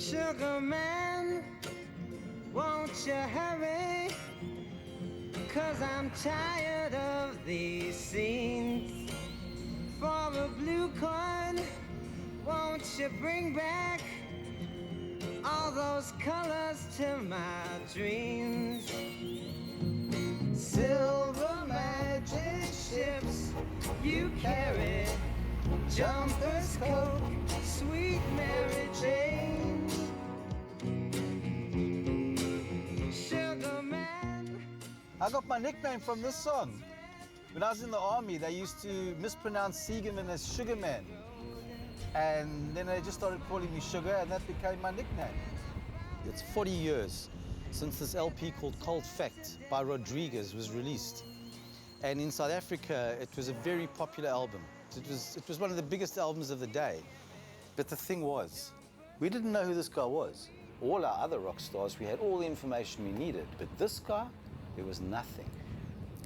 Sugar man, won't you hurry? 'Cause I'm tired of these scenes. For a blue coin, won't you bring back all those colors to my dreams? Silver magic ships you carry, jumpers, coke, sweet Mary Jane. Sugar man. I got my nickname from this song. When I was in the army, they used to mispronounce Siegerman as Sugarman. And then they just started calling me Sugar, and that became my nickname. It's 40 years since this LP called Cold Fact by Rodriguez was released. And in South Africa, it was a very popular album. It was one of the biggest albums of the day. But the thing was, we didn't know who this guy was. All our other rock stars, we had all the information we needed. But this guy, there was nothing.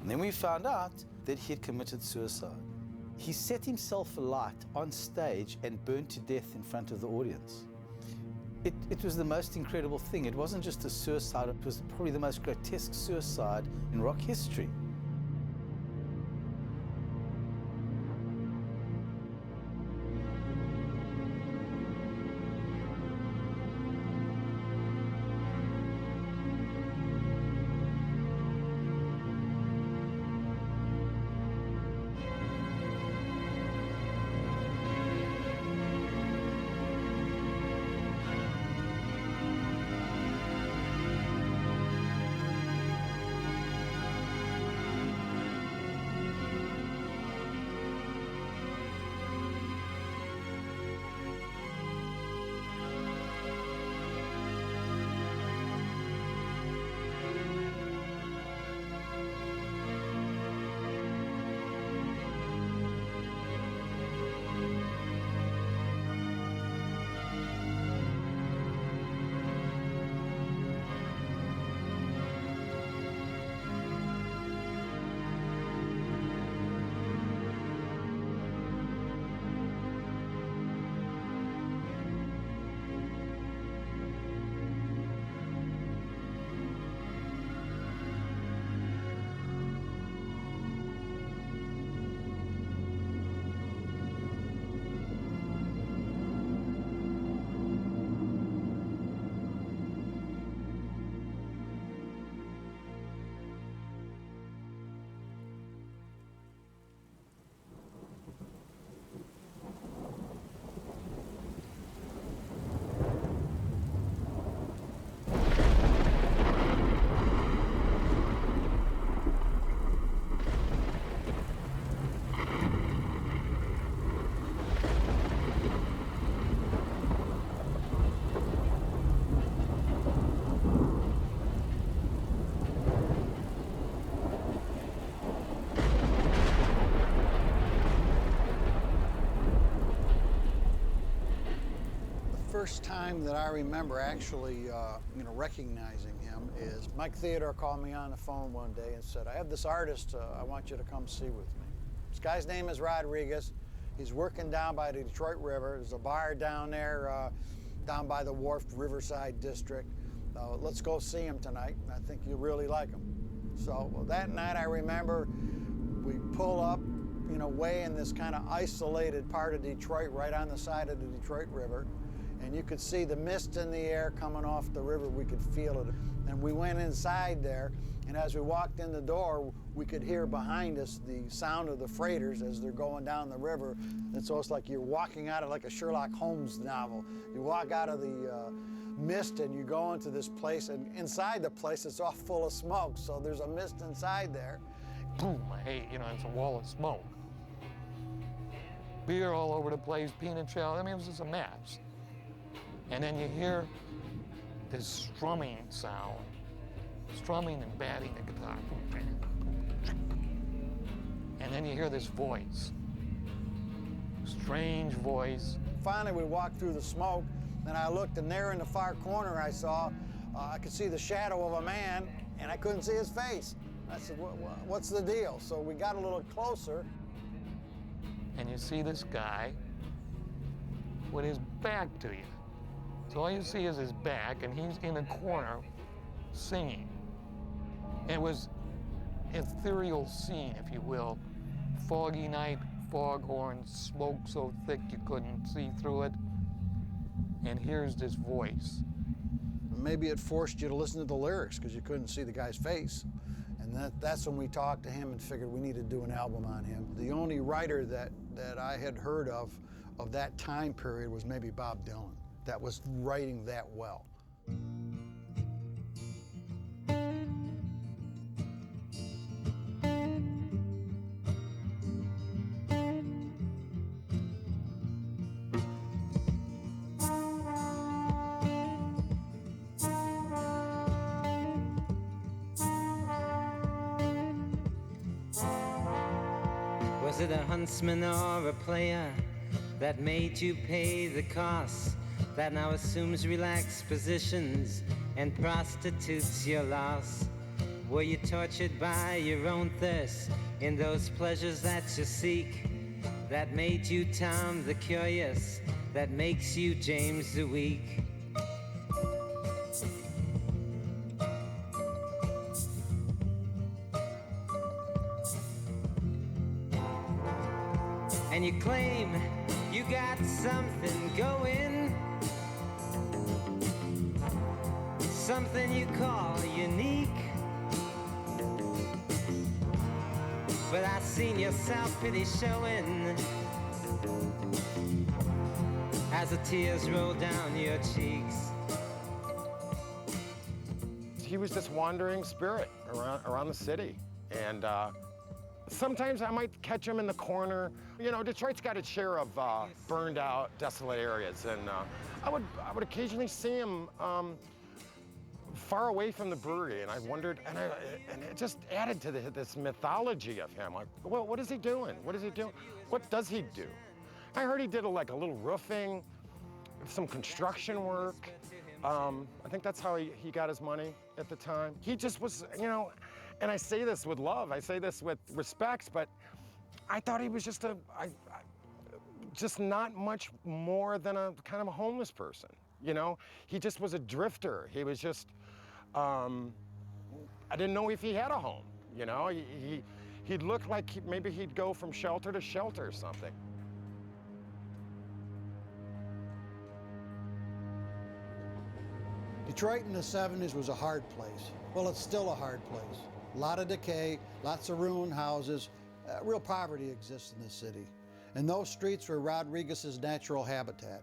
And then we found out that he had committed suicide. He set himself alight on stage and burned to death in front of the audience. It was the most incredible thing. It wasn't just a suicide, it was probably the most grotesque suicide in rock history. First time that I remember actually recognizing him is Mike Theodore called me on the phone one day and said, I have this artist I want you to come see with me. This guy's name is Rodriguez. He's working down by the Detroit River. There's a bar down there, down by the wharf, Riverside District. Let's go see him tonight. I think you'll really like him. So that night I remember we pull up, way in this kind of isolated part of Detroit, right on the side of the Detroit River. And you could see the mist in the air coming off the river. We could feel it. And we went inside there, and as we walked in the door, we could hear behind us the sound of the freighters as they're going down the river. And so it's like you're walking out of like a Sherlock Holmes novel. You walk out of the mist and you go into this place, and inside the place it's all full of smoke. So there's a mist inside there. Boom, it's a wall of smoke. Beer all over the place, peanut shell. It was just a mess. And then you hear this strumming sound, strumming and batting the guitar. And then you hear this voice, strange voice. Finally, we walked through the smoke, and I looked, and there in the far corner I saw, I could see the shadow of a man, and I couldn't see his face. I said, what's the deal? So we got a little closer. And you see this guy with his back to you, So all you see is his back, and he's in a corner singing. It was an ethereal scene, if you will. Foggy night, foghorns, smoke so thick you couldn't see through it. And here's this voice. Maybe it forced you to listen to the lyrics because you couldn't see the guy's face. And that's when we talked to him and figured we needed to do an album on him. The only writer that I had heard of that time period was maybe Bob Dylan, that was writing that well. Was it a huntsman or a player that made you pay the cost, that now assumes relaxed positions and prostitutes your loss? Were you tortured by your own thirst in those pleasures that you seek, that made you Tom the Curious, that makes you James the Weak? And you claim you got something going, something you call unique. But I seen your self-pity showing as the tears roll down your cheeks. He was this wandering spirit around the city, and sometimes I might catch him in the corner. You know, Detroit's got its share of burned out, desolate areas, and I would occasionally see him far away from the brewery, and I wondered, and it just added to this mythology of him. Like, well, what is he doing? What is he doing? What does he do? I heard he did like a little roofing, some construction work. I think that's how he got his money at the time. He just was, you know, and I say this with love, I say this with respect, but I thought he was just just not much more than a kind of a homeless person, you know? He just was a drifter. He was just, I didn't know if he had a home, you know? He looked like maybe he'd go from shelter to shelter or something. Detroit in the 70s was a hard place. Well, it's still a hard place. A lot of decay, lots of ruined houses. Real poverty exists in the city. And those streets were Rodriguez's natural habitat.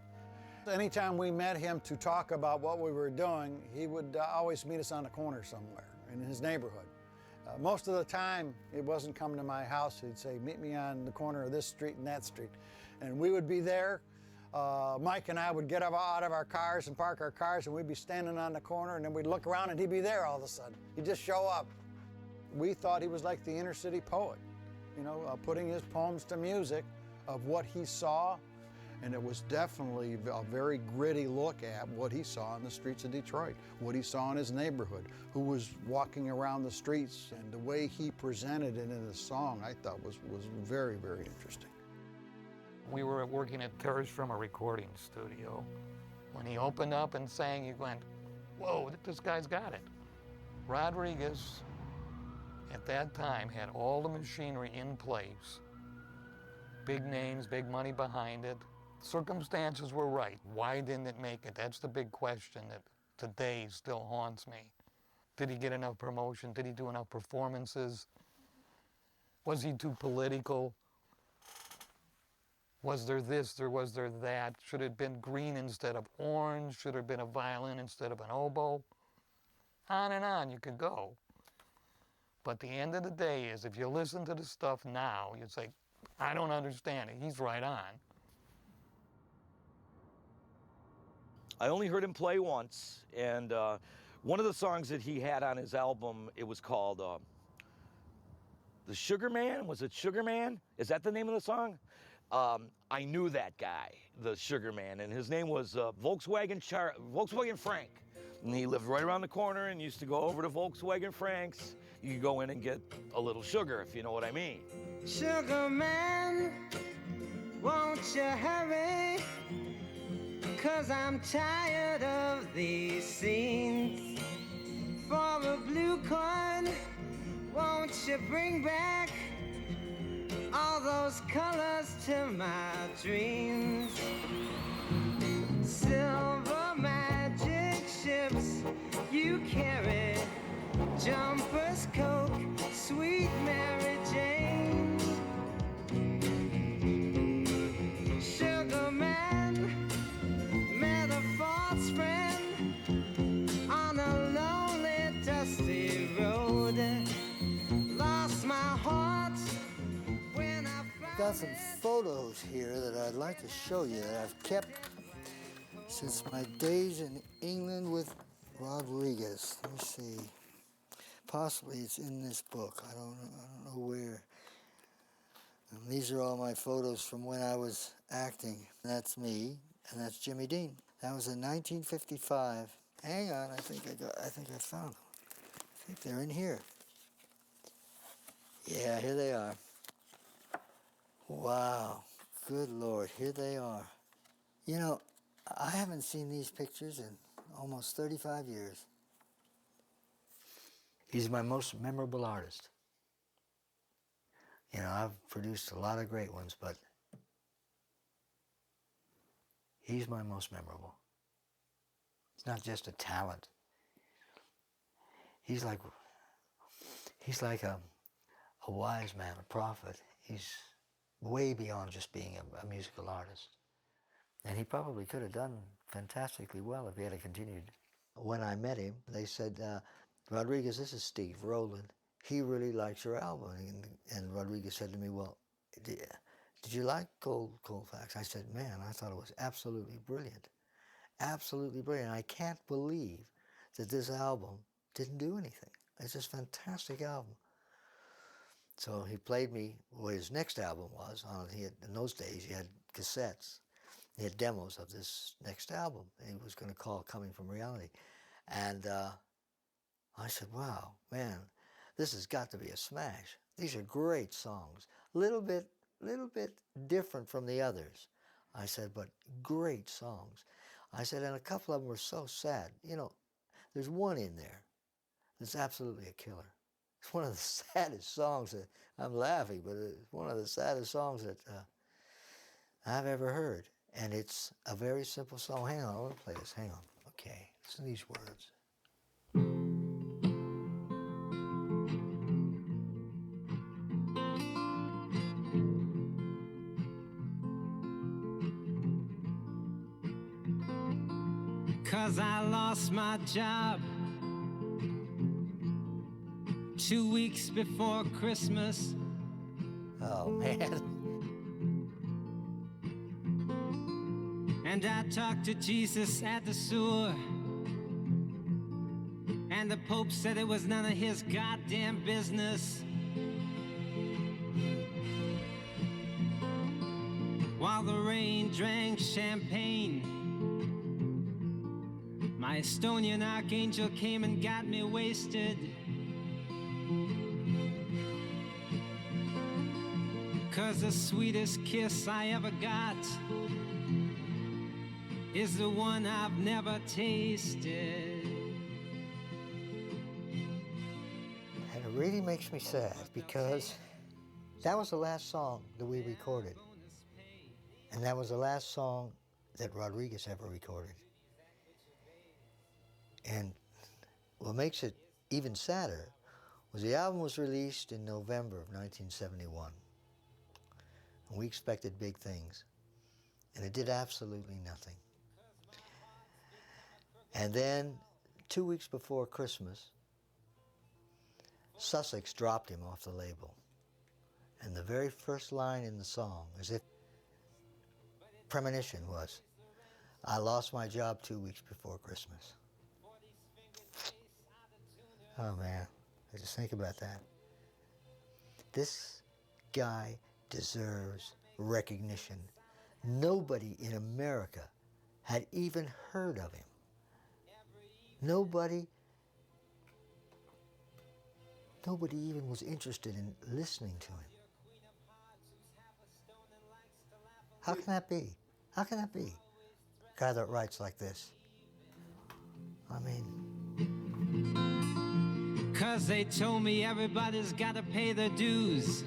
Anytime we met him to talk about what we were doing, he would always meet us on the corner somewhere in his neighborhood. Most of the time, it wasn't coming to my house. He'd say, meet me on the corner of this street and that street. And we would be there. Mike and I would get out of our cars and park our cars, and we'd be standing on the corner, and then we'd look around and he'd be there all of a sudden. He'd just show up. We thought he was like the inner city poet, you know, putting his poems to music of what he saw, and it was definitely a very gritty look at what he saw in the streets of Detroit, what he saw in his neighborhood, who was walking around the streets, and the way he presented it in his song, I thought was very, very interesting. We were working at Terschem, a recording studio. When he opened up and sang, you went, whoa, this guy's got it. Rodriguez, at that time, had all the machinery in place. Big names, big money behind it. Circumstances were right. Why didn't it make it? That's the big question that today still haunts me. Did he get enough promotion? Did he do enough performances? Was he too political? Was there this or was there that? Should it have been green instead of orange? Should it have been a violin instead of an oboe? On and on you could go. But the end of the day is, if you listen to the stuff now, you'd say, I don't understand it. He's right on. I only heard him play once, and one of the songs that he had on his album, it was called The Sugar Man. Was it Sugar Man? Is that the name of the song? I knew that guy, the Sugar Man, and his name was Volkswagen Frank. And he lived right around the corner and used to go over to Volkswagen Frank's. You could go in and get a little sugar, if you know what I mean. Sugar man, won't you hurry? 'cause I'm tired of these scenes. For a blue coin, won't you bring back all those colors to my dreams? Silver magic ships you carry, jumpers, Coke, sweet Mary Jane. Sugar man met a false friend on a lonely, dusty road. Lost my heart when I found. Got some photos here that I'd like to show you that I've kept since my days in England with Rodriguez. Let me see. Possibly it's in this book. I don't know where. And these are all my photos from when I was acting. That's me, and that's Jimmy Dean. That was in 1955. Hang on, I think I found them. I think they're in here. Yeah, here they are. Wow, good Lord, here they are. You know, I haven't seen these pictures in almost 35 years. He's my most memorable artist. You know, I've produced a lot of great ones, but he's my most memorable. It's not just a talent. He's like a wise man, a prophet. He's way beyond just being a musical artist. And he probably could have done fantastically well if he had continued. When I met him, they said, Rodriguez, this is Steve Rowland. He really likes your album. And Rodriguez said to me, well, did you like Cold Facts? I said, man, I thought it was absolutely brilliant. Absolutely brilliant. I can't believe that this album didn't do anything. It's just a fantastic album. So he played me what his next album was. In those days, he had cassettes. He had demos of this next album. He was going to call Coming From Reality. And I said, wow, man, this has got to be a smash. These are great songs. Little bit different from the others. I said, but great songs. I said, and a couple of them were so sad. You know, there's one in there that's absolutely a killer. It's one of the saddest songs that, I'm laughing, but it's one of the saddest songs that I've ever heard. And it's a very simple song. Hang on, I want to play this. Hang on. Okay, listen to these words. Cause I lost my job 2 weeks before Christmas. Oh, man. And I talked to Jesus at the sewer. And the Pope said it was none of his goddamn business. While the rain drank champagne, my Estonian archangel came and got me wasted. 'Cause the sweetest kiss I ever got is the one I've never tasted. And it really makes me sad because that was the last song that we recorded. And that was the last song that Rodriguez ever recorded. And what makes it even sadder was the album was released in November of 1971. And we expected big things. And it did absolutely nothing. And then 2 weeks before Christmas, Sussex dropped him off the label. And the very first line in the song, as if premonition, was, I lost my job 2 weeks before Christmas. Oh man, I just think about that. This guy deserves recognition. Nobody in America had even heard of him. Nobody even was interested in listening to him. How can that be? How can that be? guy that writes like this. I mean, 'Cause they told me everybody's gotta pay their dues.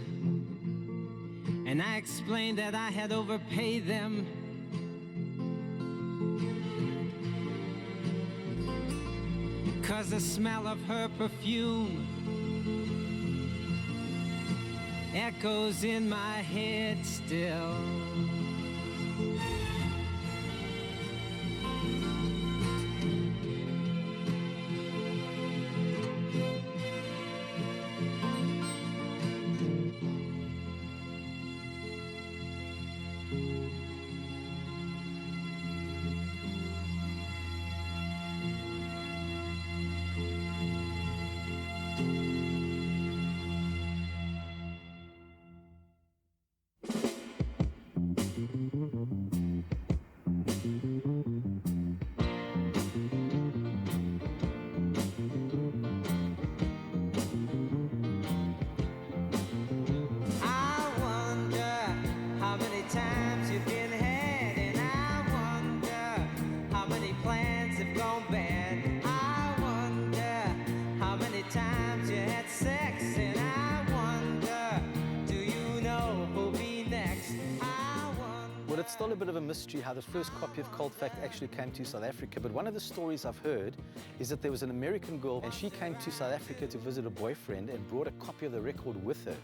And I explained that I had overpaid them. 'Cause the smell of her perfume echoes in my head still. Well, it's still a bit of a mystery how the first copy of Cold Fact actually came to South Africa, but one of the stories I've heard is that there was an American girl and she came to South Africa to visit a boyfriend and brought a copy of the record with her.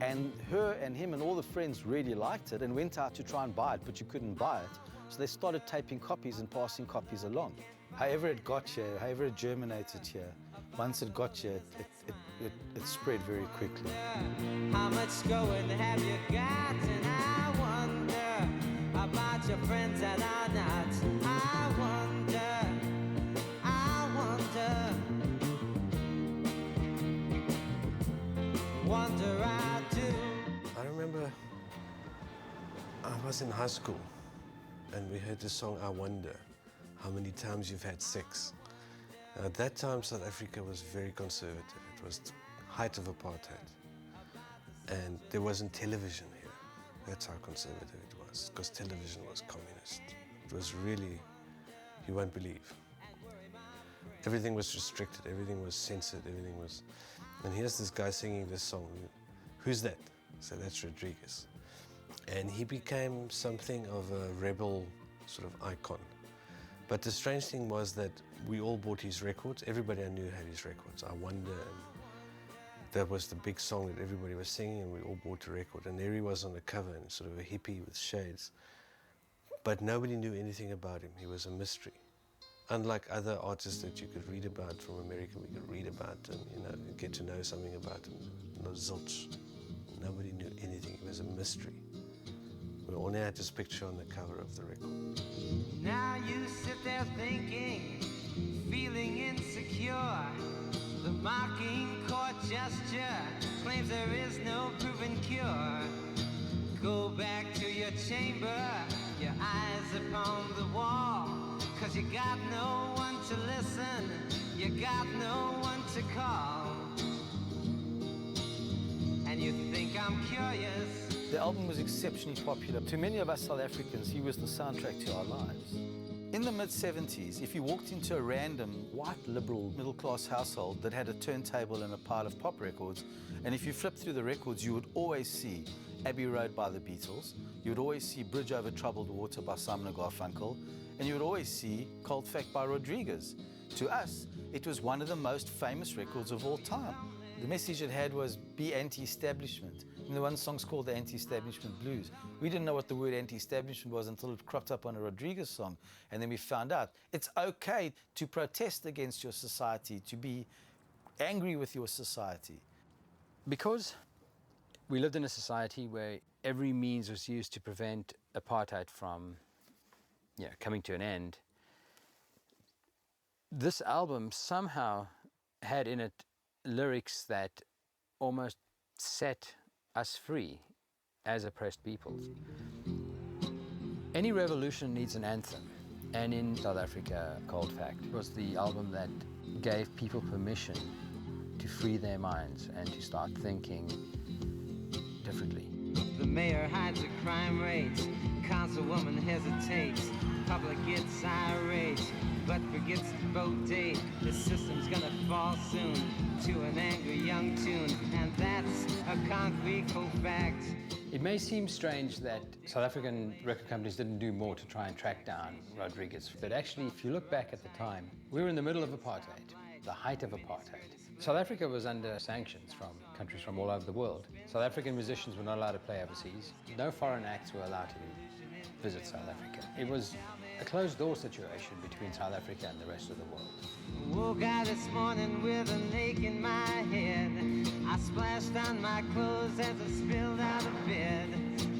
And her and him and all the friends really liked it and went out to try and buy it, but you couldn't buy it. So they started taping copies and passing copies along. However it got here, however it germinated here, once it got here, it spread very quickly. How much going have you got? And I wonder about your friends that are not. I wonder, wonder I do. I remember I was in high school and we heard the song I Wonder, How Many Times You've Had Sex. At that time, South Africa was very conservative. It was the height of apartheid. And there wasn't television here. That's how conservative it was, because television was communist. It was really, you won't believe. Everything was restricted, everything was censored, everything was... And here's this guy singing this song. Who's that? So that's Rodriguez. And he became something of a rebel sort of icon. But the strange thing was that we all bought his records. Everybody I knew had his records. I Wonder, and that was the big song that everybody was singing, and we all bought a record. And there he was on the cover, and sort of a hippie with shades. But nobody knew anything about him. He was a mystery. Unlike other artists that you could read about from America, we could read about and, you know, get to know something about him. No zilch. Nobody knew anything. It was a mystery. We only had this picture on the cover of the record. Now you sit there thinking, feeling insecure. The mocking court gesture claims there is no proven cure. Go back to your chamber, your eyes upon the wall. 'Cause you got no one to listen, you got no one to call. And you think I'm curious. The album was exceptionally popular. To many of us South Africans, he was the soundtrack to our lives. In the mid-70s, if you walked into a random white liberal middle-class household that had a turntable and a pile of pop records, and if you flipped through the records, you would always see Abbey Road by the Beatles, you would always see Bridge Over Troubled Water by Simon & Garfunkel, and you would always see Cold Fact by Rodriguez. To us, it was one of the most famous records of all time. The message it had was, be anti-establishment. And the one song's called the Anti-Establishment Blues. We didn't know what the word anti-establishment was until it cropped up on a Rodriguez song. And then we found out it's okay to protest against your society, to be angry with your society. Because we lived in a society where every means was used to prevent apartheid from coming to an end, this album somehow had in it lyrics that almost set us free as oppressed peoples. Any revolution needs an anthem, and in South Africa, Cold Fact was the album that gave people permission to free their minds and to start thinking differently. The mayor hides the crime rates, Councilwoman hesitates, public gets irate, but forgets to vote day. The system's gonna fall soon to an angry young tune, and that's a concrete cold fact. It may seem strange that South African record companies didn't do more to try and track down Rodriguez, but actually, if you look back at the time, we were in the middle of apartheid, the height of apartheid. South Africa was under sanctions from countries from all over the world. South African musicians were not allowed to play overseas. No foreign acts were allowed to visit South Africa. It was a closed-door situation between South Africa and the rest of the world. Woke out this morning with an ache in my head. I splashed on my clothes as I spilled out of bed.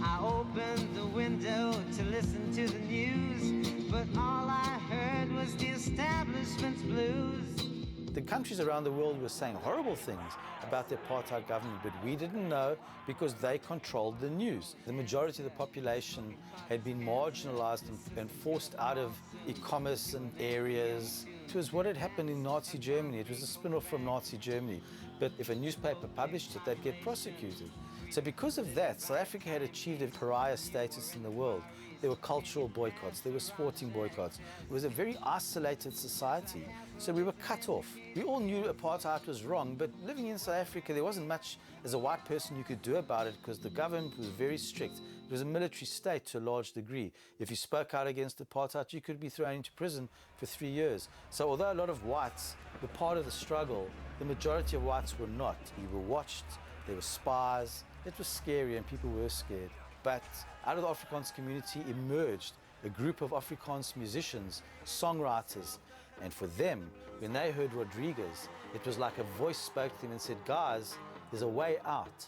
I opened the window to listen to the news, but all I heard was the establishment's blues. The countries around the world were saying horrible things about the apartheid government, but we didn't know because they controlled the news. The majority of the population had been marginalized and forced out of e-commerce and areas. It was what had happened in Nazi Germany. It was a spin-off from Nazi Germany. But if a newspaper published it, they'd get prosecuted. So because of that, South Africa had achieved a pariah status in the world. There were cultural boycotts, there were sporting boycotts. It was a very isolated society, so we were cut off. We all knew apartheid was wrong, but living in South Africa, there wasn't much as a white person you could do about it because the government was very strict. It was a military state to a large degree. If you spoke out against apartheid, you could be thrown into prison for 3 years. So although a lot of whites were part of the struggle, the majority of whites were not. You were watched, there were spies. It was scary and people were scared. But out of the Afrikaans community emerged a group of Afrikaans musicians, songwriters, and for them, when they heard Rodriguez, it was like a voice spoke to them and said, guys, there's a way out.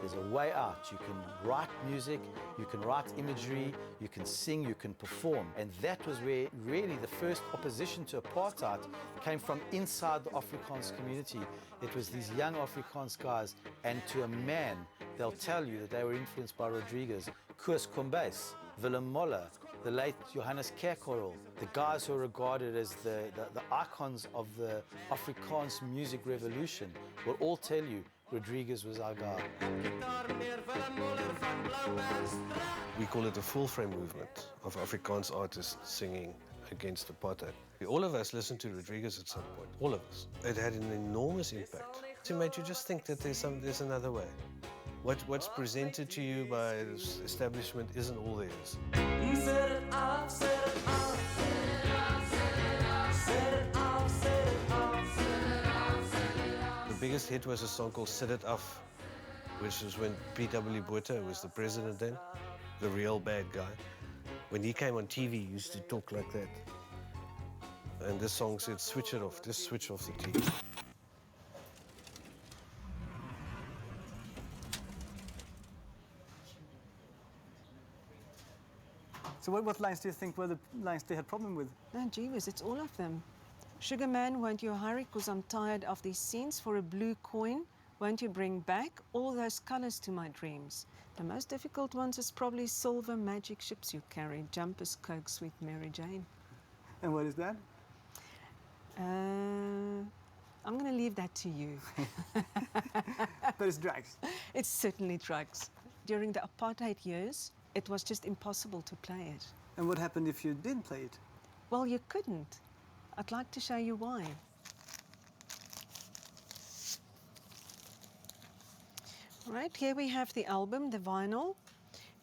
There's a way out. You can write music, you can write imagery, you can sing, you can perform. And that was where really the first opposition to apartheid came from inside the Afrikaans community. It was these young Afrikaans guys, and to a man, they'll tell you that they were influenced by Rodriguez, Koos Kombuis, Willem Moller, the late Johannes Kerkorrel, the guys who are regarded as the icons of the Afrikaans music revolution will all tell you Rodriguez was our guy. We call it the full-frame movement of Afrikaans artists singing against apartheid. All of us listened to Rodriguez at some point, all of us. It had an enormous impact. It made you just think that there's another way. What's presented to you by this establishment isn't all there is. Set it off, set it off, set it off, set it off, set it off, set it off, set it off, set it off. The biggest hit was a song called Set It Off, which was when P.W. Botha was the president then, the real bad guy. When he came on TV, he used to talk like that. And this song said, switch it off, just switch off the TV. So what lines do you think were the lines they had problem with? No, gee whiz, it's all of them. Sugar man, won't you hurry, 'cause I'm tired of these scenes. For a blue coin, won't you bring back all those colors to my dreams? The most difficult ones is probably silver magic ships you carry, jumpers, Coke, sweet Mary Jane. And what is that? I'm going to leave that to you. But it's drugs. It's certainly drugs. During the apartheid years, it was just impossible to play it. And what happened if you did play it? Well, you couldn't. I'd like to show you why. Right, here we have the album, the vinyl.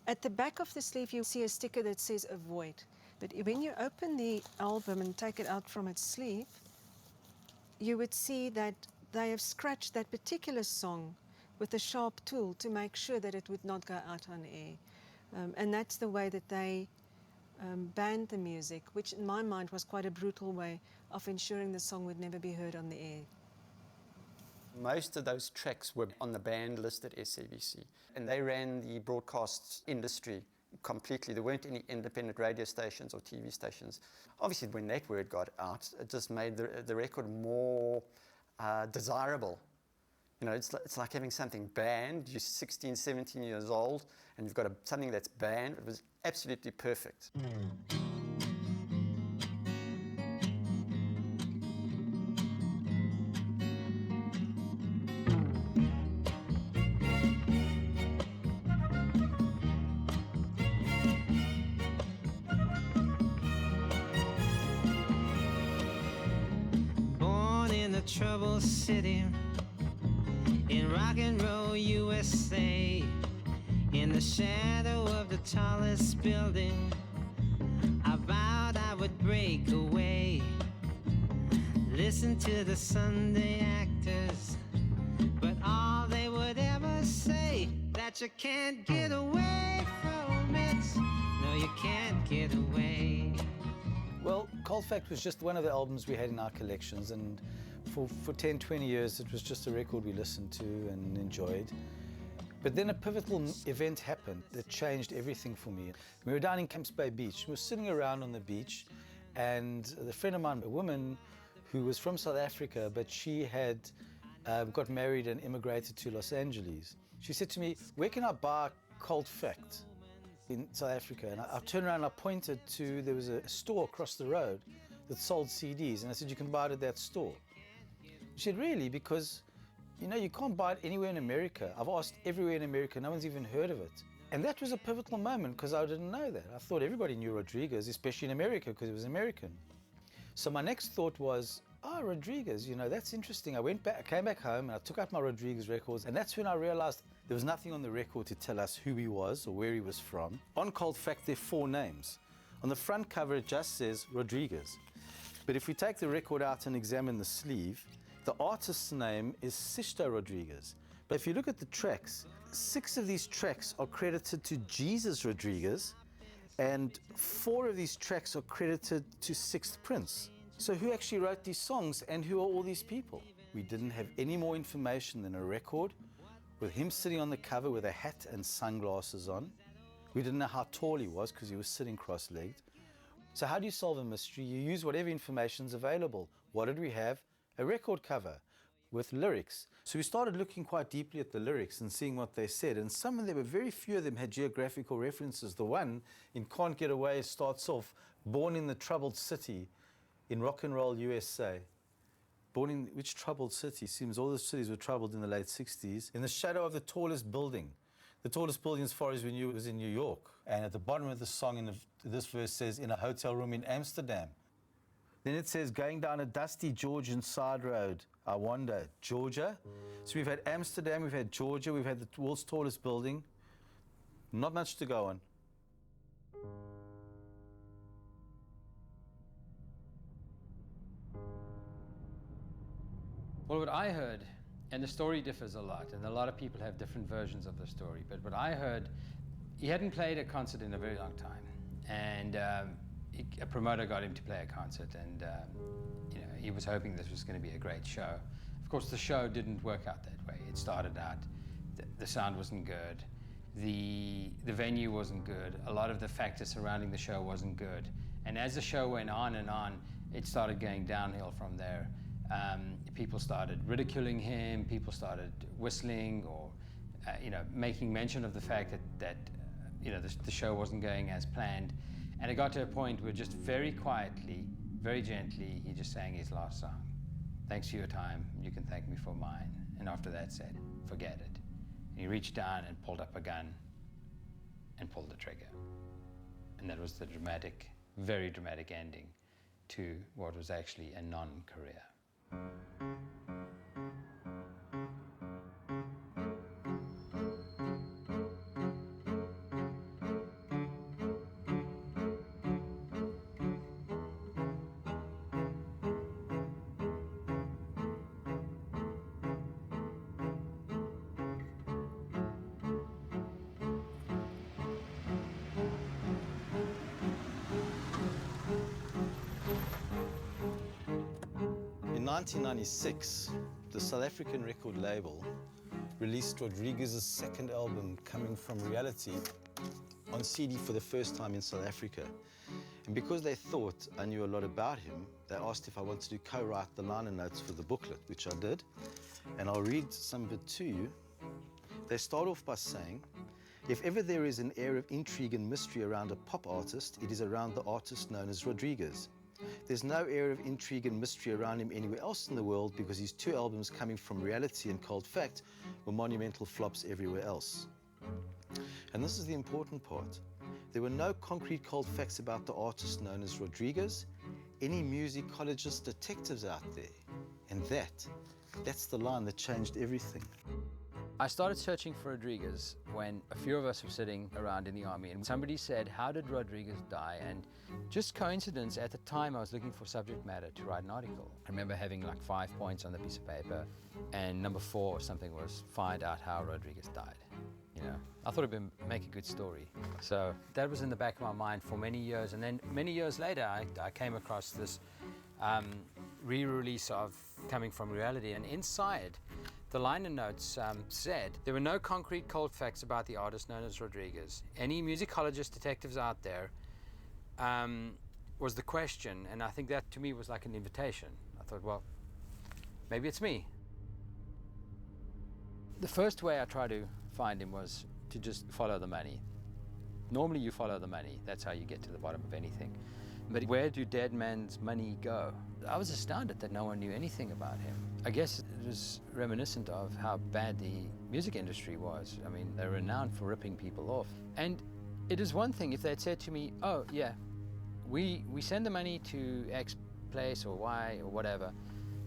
At the back of the sleeve, you'll see a sticker that says avoid. But when you open the album and take it out from its sleeve, you would see that they have scratched that particular song with a sharp tool to make sure that it would not go out on air. And that's the way that they banned the music, which in my mind was quite a brutal way of ensuring the song would never be heard on the air. Most of those tracks were on the banned list at SABC, and they ran the broadcast industry completely. There weren't any independent radio stations or TV stations. Obviously, when that word got out, it just made the record more desirable. You know, it's like having something banned. You're 16, 17 years old, and you've got something that's banned. It was absolutely perfect. troubled city in rock and roll USA, in the shadow of the tallest building, I vowed I would break away. Listen to the Sunday actors, but all they would ever say, that you can't get away from it. No, you can't get away. Well, Cold Fact was just one of the albums we had in our collections, and for 10, 20 years it was just a record we listened to and enjoyed. But then a pivotal event happened that changed everything for me. We were down in Camps Bay Beach. We were sitting around on the beach, and a friend of mine, a woman who was from South Africa, but she had got married and immigrated to Los Angeles. She said to me, "Where can I buy Cold Fact in South Africa?" And I turned around and I pointed to, there was a store across the road that sold CDs, and I said, "You can buy it at that store." She said, "Really? Because, you know, you can't buy it anywhere in America. I've asked everywhere in America, no one's even heard of it." And that was a pivotal moment, because I didn't know that. I thought everybody knew Rodriguez, especially in America, because he was American. So my next thought was, oh, Rodriguez, you know, that's interesting. I came back home and I took out my Rodriguez records, and that's when I realized there was nothing on the record to tell us who he was or where he was from. On Cold Fact, there are 4 names. On the front cover, it just says Rodriguez. But if we take the record out and examine the sleeve, the artist's name is Sisto Rodriguez. But if you look at the tracks, 6 of these tracks are credited to Jesus Rodriguez, and 4 of these tracks are credited to Sixth Prince. So who actually wrote these songs, and who are all these people? We didn't have any more information than a record with him sitting on the cover with a hat and sunglasses on. We didn't know how tall he was because he was sitting cross-legged. So how do you solve a mystery? You use whatever information's available. What did we have? A record cover with lyrics. So we started looking quite deeply at the lyrics and seeing what they said, and some of them, very few of them, had geographical references. The one in Can't Get Away starts off, born in the troubled city in rock and roll USA. Born in which troubled city? Seems all the cities were troubled in the late 60s. In the shadow of the tallest building. The tallest building, as far as we knew, was in New York. And at the bottom of the song, this verse says, in a hotel room in Amsterdam. Then it says, going down a dusty Georgian side road, I wonder, Georgia? So we've had Amsterdam, we've had Georgia, we've had the world's tallest building. Not much to go on. Well, what I heard, and the story differs a lot, and a lot of people have different versions of the story, but what I heard, he hadn't played a concert in a very long time, and a promoter got him to play a concert, and you know, he was hoping this was going to be a great show. Of course, the show didn't work out that way. It started out, the sound wasn't good, the venue wasn't good, a lot of the factors surrounding the show wasn't good, and as the show went on and on, it started going downhill from there. People started ridiculing him, people started whistling, or you know, making mention of the fact that you know, the show wasn't going as planned. And it got to a point where just very quietly, very gently, he just sang his last song. Thanks for your time, you can thank me for mine. And after that said, forget it. And he reached down and pulled up a gun and pulled the trigger. And that was the dramatic, very dramatic ending to what was actually a non-career. In 1996, the South African record label released Rodriguez's second album, Coming From Reality, on CD for the first time in South Africa. And because they thought I knew a lot about him, they asked if I wanted to co-write the liner notes for the booklet, which I did. And I'll read some of it to you. They start off by saying, if ever there is an air of intrigue and mystery around a pop artist, it is around the artist known as Rodriguez. There's no air of intrigue and mystery around him anywhere else in the world because his 2 albums, Coming From Reality and Cold Fact, were monumental flops everywhere else. And this is the important part. There were no concrete cold facts about the artist known as Rodriguez, any musicologist detectives out there. And And that's the line that changed everything. I started searching for Rodriguez when a few of us were sitting around in the army, and somebody said, how did Rodriguez die? And just coincidence, at the time I was looking for subject matter to write an article. I remember having like 5 points on the piece of paper, and number 4 or something was find out how Rodriguez died. You know, I thought it would make a good story. So that was in the back of my mind for many years, and then many years later I came across this re-release of Coming From Reality, and inside the liner notes said, there were no concrete cold facts about the artist known as Rodriguez. Any musicologist detectives out there was the question, and I think that to me was like an invitation. I thought, well, maybe it's me. The first way I tried to find him was to just follow the money. Normally you follow the money, that's how you get to the bottom of anything. But where do dead men's money go? I was astounded that no one knew anything about him. I guess it was reminiscent of how bad the music industry was. I mean, they're renowned for ripping people off. And it is one thing if they'd said to me, oh yeah, we send the money to X place or Y or whatever,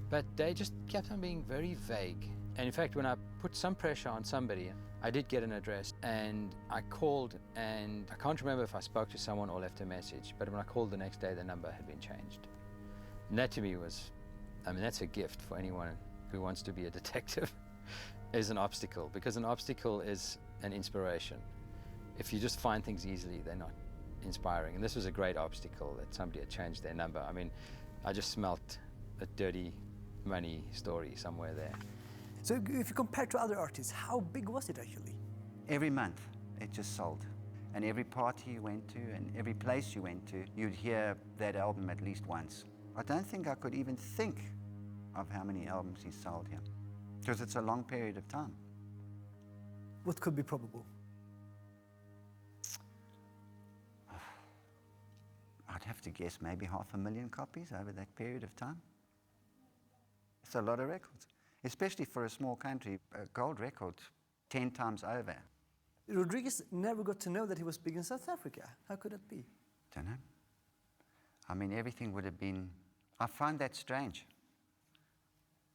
but they just kept on being very vague. And in fact, when I put some pressure on somebody, I did get an address, and I called, and I can't remember if I spoke to someone or left a message, but when I called the next day, the number had been changed. And that to me was, I mean, that's a gift for anyone who wants to be a detective, is an obstacle, because an obstacle is an inspiration. If you just find things easily, they're not inspiring. And this was a great obstacle that somebody had changed their number. I mean, I just smelt a dirty money story somewhere there. So if you compare to other artists, how big was it actually? Every month it just sold. And every party you went to and every place you went to, you'd hear that album at least once. I don't think I could even think of how many albums he sold here, because it's a long period of time. What could be probable? I'd have to guess maybe 500,000 copies over that period of time. It's a lot of records. Especially for a small country, a gold record 10 times over. Rodriguez never got to know that he was big in South Africa. How could that be? Don't know. I mean, everything would have been... I find that strange.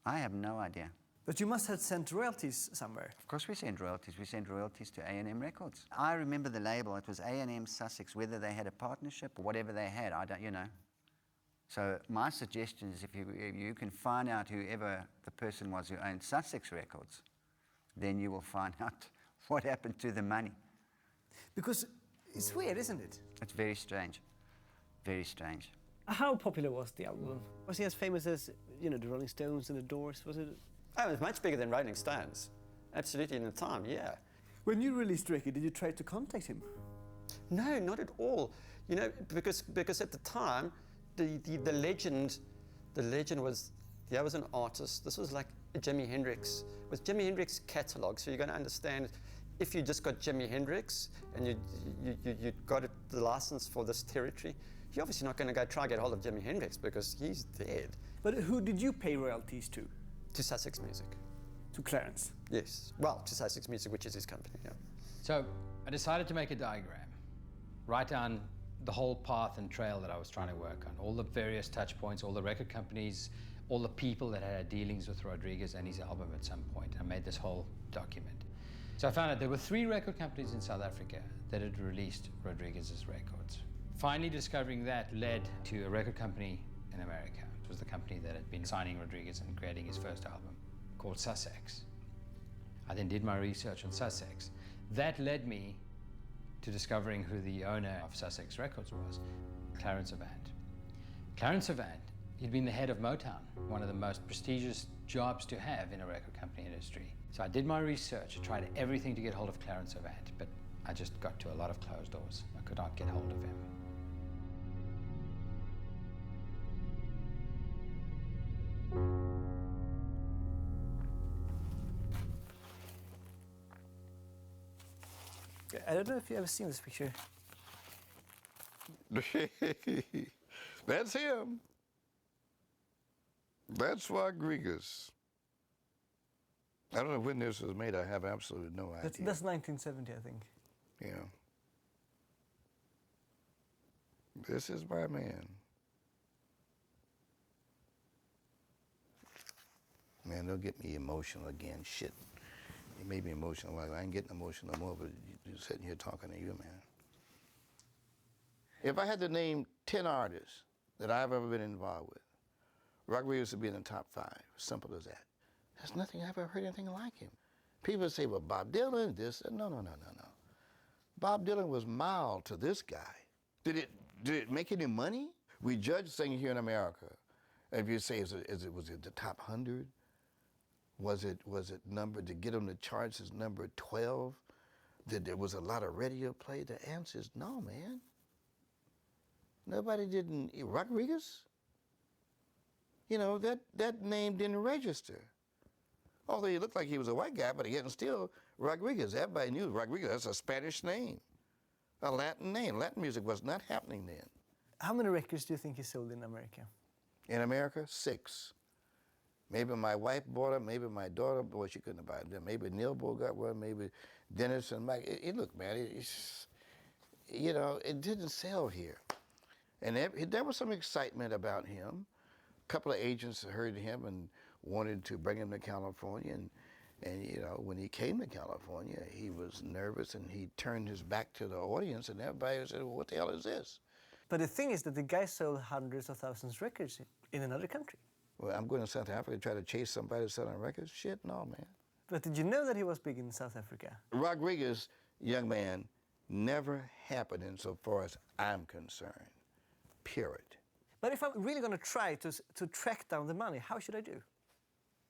I have no idea. But you must have sent royalties somewhere. Of course we send royalties. We send royalties to A&M Records. I remember the label. It was A&M Sussex, whether they had a partnership or whatever they had. I don't, you know. So my suggestion is if you can find out whoever the person was who owned Sussex Records, then you will find out what happened to the money. Because it's weird, isn't it? It's very strange. Very strange. How popular was the album? Was he as famous as, you know, the Rolling Stones and the Doors? Was it? Oh, it was much bigger than Rolling Stones. Absolutely, in the time, yeah. When you released Ricky, did you try to contact him? No, not at all. You know, because at the time, the legend was, there was an artist. This was like Jimi Hendrix. It was Jimi Hendrix catalog. So you're going to understand, if you just got Jimi Hendrix and you got the license for this territory, you're obviously not going to go try to get hold of Jimi Hendrix because he's dead. But who did you pay royalties to? To Sussex Music. To Clarence? Yes. Well, to Sussex Music, which is his company, yeah. So I decided to make a diagram, write down the whole path and trail that I was trying to work on, all the various touch points, all the record companies, all the people that had dealings with Rodriguez and his album at some point. I made this whole document. So I found out there were 3 record companies in South Africa that had released Rodriguez's records. Finally discovering that led to a record company in America. It was the company that had been signing Rodriguez and creating his first album, called Sussex. I then did my research on Sussex. That led me to discovering who the owner of Sussex Records was, Clarence Avant. Clarence Avant, he'd been the head of Motown, one of the most prestigious jobs to have in a record company industry. So I did my research, I tried everything to get hold of Clarence Avant, but I just got to a lot of closed doors. I could not get hold of him. I don't know if you've ever seen this picture. That's him. That's Rodriguez. I don't know when this was made. I have absolutely no idea. That's 1970, I think. Yeah. This is my man. Man, they'll get me emotional again. Shit. It made me emotional. I ain't getting emotional no more, but you're sitting here talking to you, man. If I had to name 10 artists that I've ever been involved with, Rodriguez would be in the top 5. Simple as that. There's nothing I've ever heard anything like him. People say, well, Bob Dylan, this. No. Bob Dylan was mild to this guy. Did it make any money? We judge things here in America. If you say, was it the top 100? Was it numbered to get on the charts as number 12? That there was a lot of radio play? The answer is no, man. Nobody didn't. Rodriguez? You know, that name didn't register. Although he looked like he was a white guy, but again, still Rodriguez. Everybody knew Rodriguez. That's a Spanish name, a Latin name. Latin music was not happening then. How many records do you think he sold in America? In America, 6. Maybe my wife bought them, maybe my daughter, boy, she couldn't buy them. Maybe Neil Bo got one, maybe Dennis and Mike. Look, man, you know, it didn't sell here. And there was some excitement about him. A couple of agents heard him and wanted to bring him to California. And you know, when he came to California, he was nervous and he turned his back to the audience and everybody said, well, what the hell is this? But the thing is that the guy sold hundreds of thousands of records in another country. Well, I'm going to South Africa to try to chase somebody selling records? Shit, no, man. But did you know that he was big in South Africa? Rodriguez, young man, never happened insofar as I'm concerned. Period. But if I'm really going to try to track down the money, how should I do?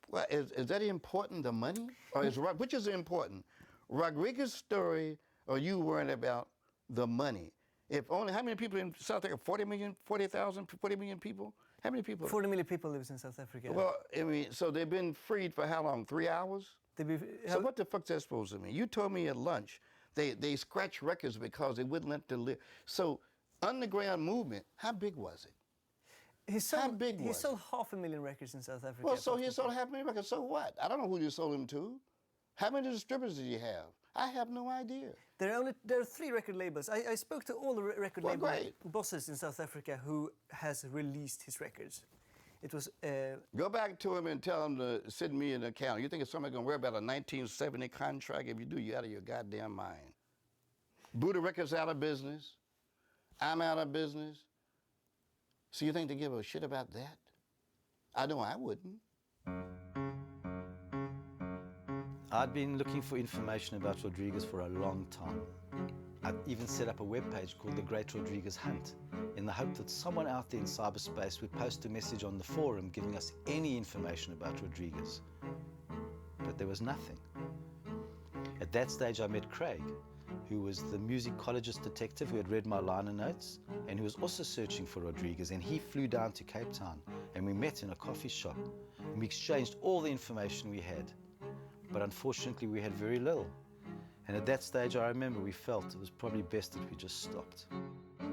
Well, is that important, the money? Or which is important? Rodriguez's story, or you worrying about the money? If only, how many people in South Africa? 40 million, 40,000, 40 million people? How many people? 40 million people lives in South Africa. Well, I mean, so they've been freed for how long? 3 hours? So what the fuck's that supposed to mean? You told me at lunch they scratched records because they wouldn't let them live. So underground movement, how big was it? He sold, how big was he sold 500,000 records in South Africa. Well, so he sold 500,000 records, so what? I don't know who you sold them to. How many distributors did you have? I have no idea. There are 3 record labels. I spoke to all the record label bosses in South Africa who has released his records. It was... Go back to him and tell him to send me an account. You think if somebody's going to worry about a 1970 contract? If you do, you're out of your goddamn mind. Buddha Records out of business. I'm out of business. So you think they give a shit about that? I know I wouldn't. I'd been looking for information about Rodriguez for a long time. I'd even set up a webpage called The Great Rodriguez Hunt in the hope that someone out there in cyberspace would post a message on the forum giving us any information about Rodriguez. But there was nothing. At that stage, I met Craig, who was the musicologist detective who had read my liner notes and who was also searching for Rodriguez, and he flew down to Cape Town and we met in a coffee shop and we exchanged all the information we had. But unfortunately, we had very little. And at that stage, I remember we felt it was probably best that we just stopped.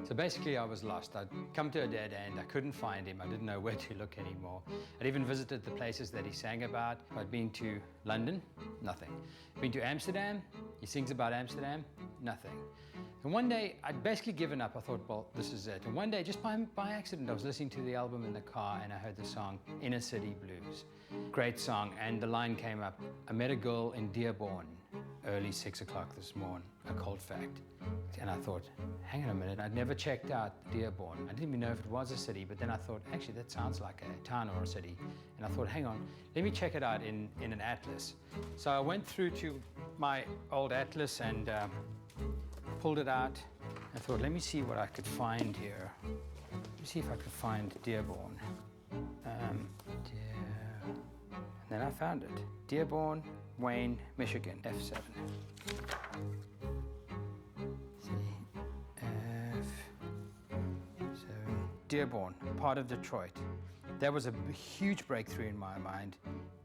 So basically, I was lost. I'd come to a dead end. I couldn't find him. I didn't know where to look anymore. I'd even visited the places that he sang about. I'd been to London, nothing. Been to Amsterdam, he sings about Amsterdam, nothing. And one day, I'd basically given up. I thought, well, this is it. And one day, just by accident, I was listening to the album in the car and I heard the song Inner City Blues. Great song, and the line came up, I met a girl in Dearborn, early 6 o'clock this morning, a cold fact. And I thought, hang on a minute, I'd never checked out Dearborn. I didn't even know if it was a city, but then I thought, actually, that sounds like a town or a city. And I thought, hang on, let me check it out in an atlas. So I went through to my old atlas and pulled it out. I thought, let me see what I could find here. Let me see if I could find Dearborn. And then I found it. Dearborn, Wayne, Michigan, F7. Dearborn, part of Detroit. That was a huge breakthrough in my mind.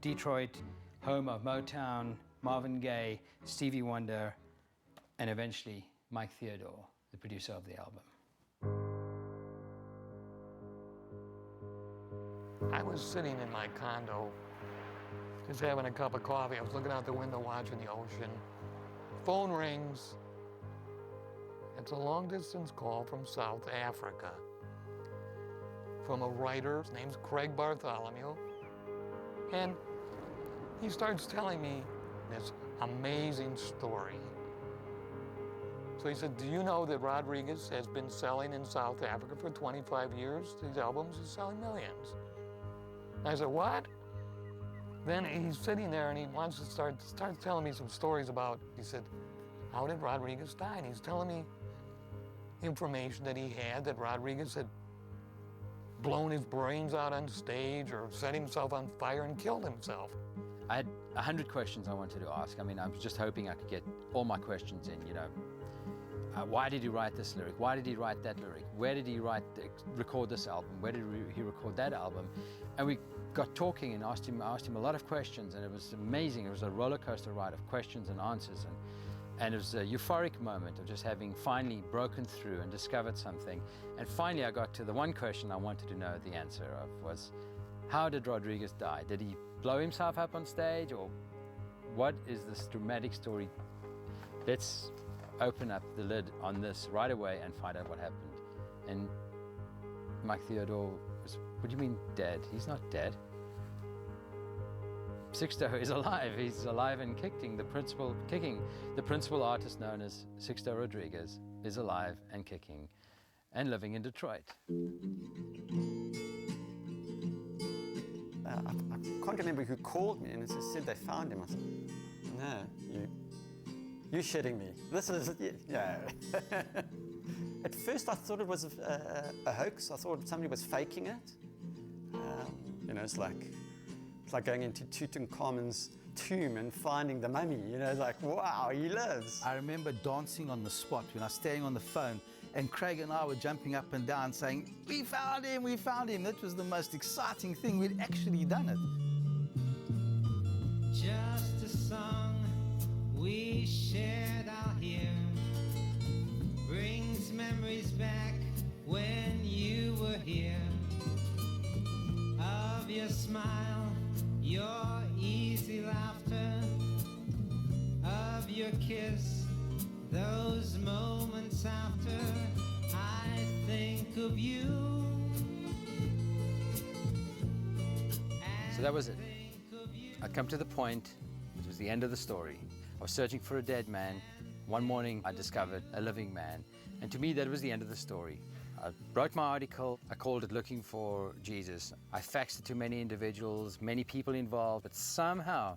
Detroit, home of Motown, Marvin Gaye, Stevie Wonder, and eventually Mike Theodore, the producer of the album. I was sitting in my condo, just having a cup of coffee. I was looking out the window watching the ocean. Phone rings. It's a long-distance call from South Africa, from a writer. His name's Craig Bartholomew. And he starts telling me this amazing story. So he said, do you know that Rodriguez has been selling in South Africa for 25 years? These albums, he's selling millions. I said, what? Then he's sitting there and he wants to start telling me some stories about, he said, how did Rodriguez die? And he's telling me information that he had, that Rodriguez had blown his brains out on stage or set himself on fire and killed himself. I had 100 questions I wanted to ask. I mean, I was just hoping I could get all my questions in, you know. Why did he write this lyric? Why did he write that lyric? Where did he record this album? Where did he record that album? And we got talking and I asked him a lot of questions, and it was amazing. It was a roller coaster ride of questions and answers, and it was a euphoric moment of just having finally broken through and discovered something. And finally I got to the one question I wanted to know the answer of was, how did Rodriguez die? Did he blow himself up on stage, or what is this dramatic story? Let's open up the lid on this right away and find out what happened. And Mike Theodore was, what do you mean dead? He's not dead. Sixto is alive. He's alive and kicking. The principal artist known as Sixto Rodriguez is alive and kicking and living in Detroit. I can't remember who called me and it said they found him. I said, no, you're shitting me. This is, yeah. At first I thought it was a hoax. I thought somebody was faking it. You know, it's like going into Tutankhamun's tomb and finding the mummy. You know, it's like, wow, he lives. I remember dancing on the spot when I was staying on the phone, and Craig and I were jumping up and down saying, we found him, we found him. That was the most exciting thing. We'd actually done it. Just a song we shared out here brings memories back when you were here, of your smile, your easy laughter, of your kiss, those moments after I think of you. So that was it. I'd come to the point, it was the end of the story. I was searching for a dead man. One morning I discovered a living man. And to me that was the end of the story. I wrote my article, I called it Looking for Jesus. I faxed it to many individuals, many people involved, but somehow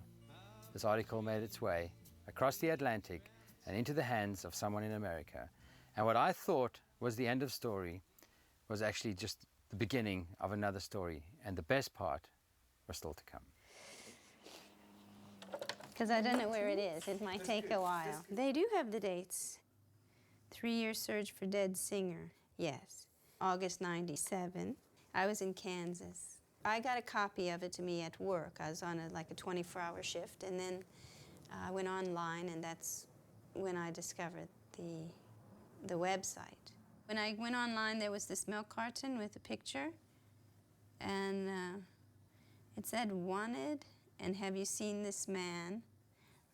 this article made its way across the Atlantic and into the hands of someone in America. And what I thought was the end of story was actually just the beginning of another story. And the best part was still to come. Because I don't know where it is. It might take a while. They do have the dates. 3-year search for dead singer. Yes. August 97. I was in Kansas. I got a copy of it to me at work. I was on like a 24-hour shift, and then I went online, and that's when I discovered the website. When I went online, there was this milk carton with a picture, and it said, wanted, and have you seen this man?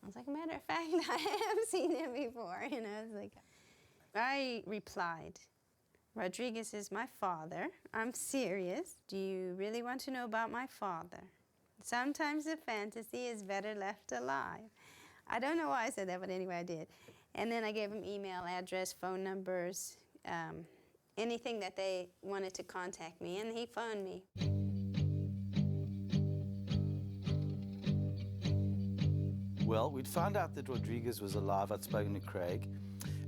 I was like, matter of fact, I have seen him before. You know, it's like, I replied, Rodriguez is my father. I'm serious. Do you really want to know about my father? Sometimes a fantasy is better left alive. I don't know why I said that, but anyway, I did. And then I gave him email address, phone numbers, anything that they wanted to contact me, and he phoned me. Well, we'd found out that Rodriguez was alive. I'd spoken to Craig,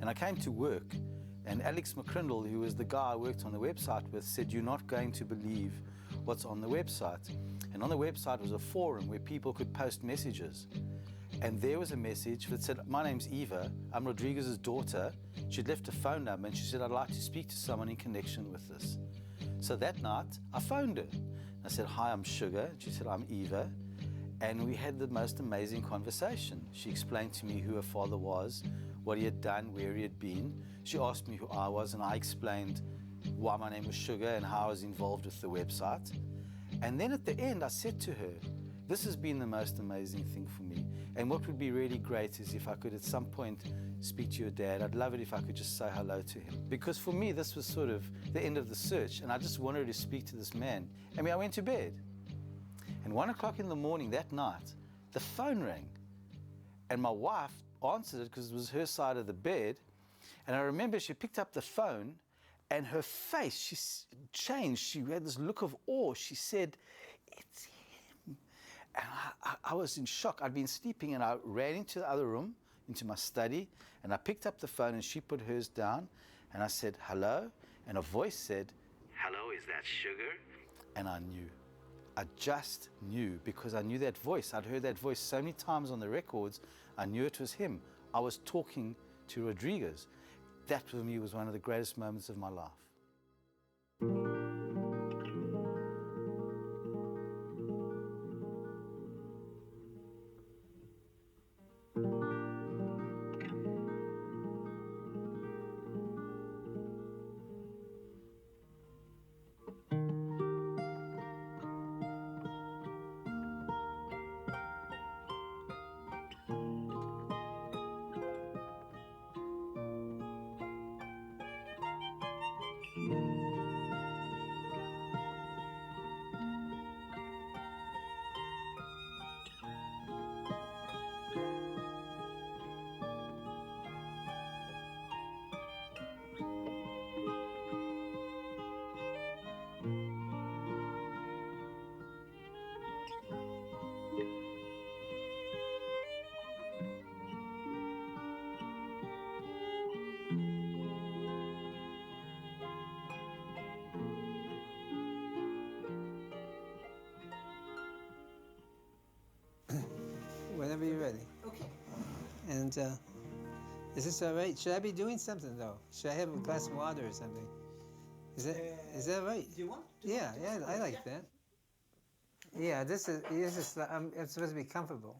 and I came to work, and Alex McCrindle, who was the guy I worked on the website with, said, you're not going to believe what's on the website. And on the website was a forum where people could post messages. And there was a message that said, my name's Eva, I'm Rodriguez's daughter. She'd left a phone number, and she said, I'd like to speak to someone in connection with this. So that night, I phoned her. I said, hi, I'm Sugar. She said, I'm Eva. And we had the most amazing conversation. She explained to me who her father was, what he had done, where he had been. She asked me who I was, and I explained why my name was Sugar and how I was involved with the website. And then at the end, I said to her, this has been the most amazing thing for me. And what would be really great is if I could at some point speak to your dad. I'd love it if I could just say hello to him. Because for me, this was sort of the end of the search, and I just wanted to speak to this man. I mean, I went to bed. And 1 o'clock in the morning that night, the phone rang. And my wife answered it because it was her side of the bed. And I remember she picked up the phone and her face, she changed. She had this look of awe. She said, "It's him." And I was in shock. I'd been sleeping and I ran into the other room, into my study, and I picked up the phone and she put hers down. And I said, "Hello?" And a voice said, "Hello, is that Sugar?" And I knew. I just knew because I knew that voice. I'd heard that voice so many times on the records. I knew it was him. I was talking to Rodriguez. That for me was one of the greatest moments of my life. Whenever you're ready. Okay. And is this all right? Should I be doing something though? Should I have a glass of water or something? Is that right? Do you want? Yeah, I like that. Yeah, this is I'm supposed to be comfortable.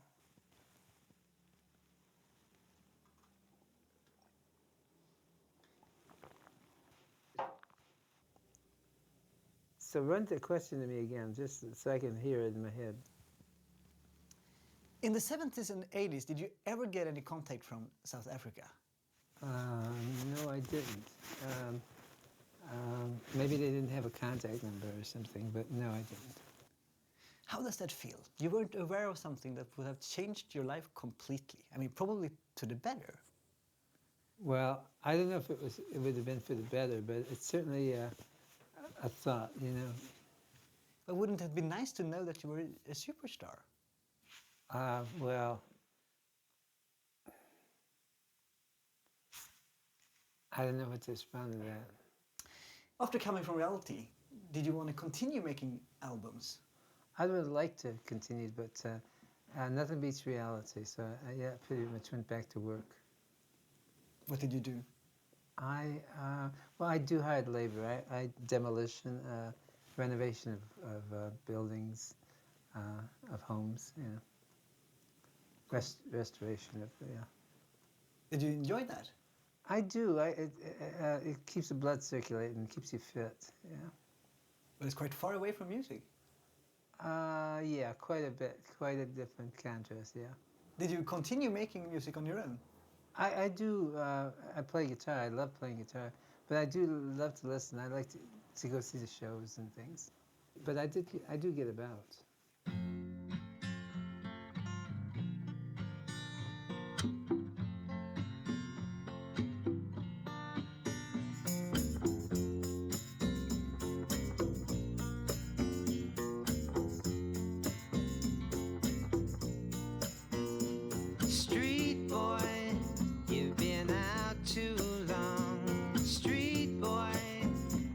So run the question to me again, just so I can hear it in my head. In the 70s and 80s, did you ever get any contact from South Africa? No, I didn't. Maybe they didn't have a contact number or something, but no, I didn't. How does that feel? You weren't aware of something that would have changed your life completely. I mean, probably to the better. Well, I don't know if it would have been for the better, but it's certainly a thought, you know. But wouldn't it have been nice to know that you were a superstar? Well, I don't know what to respond to that. After coming from reality, did you want to continue making albums? I would like to continue, but nothing beats reality, so yeah, pretty much went back to work. What did you do? Well, I do hard labor. I demolition, renovation of buildings, of homes, you know. Restoration of, yeah. Did you enjoy that? I do. It keeps the blood circulating, keeps you fit, yeah. But it's quite far away from music. Yeah, quite a bit, quite a different contrast, yeah. Did you continue making music on your own? I do, I play guitar, I love playing guitar, but I do love to listen. I like to go see the shows and things. But I do get about. Street boy, you've been out too long. Street boy,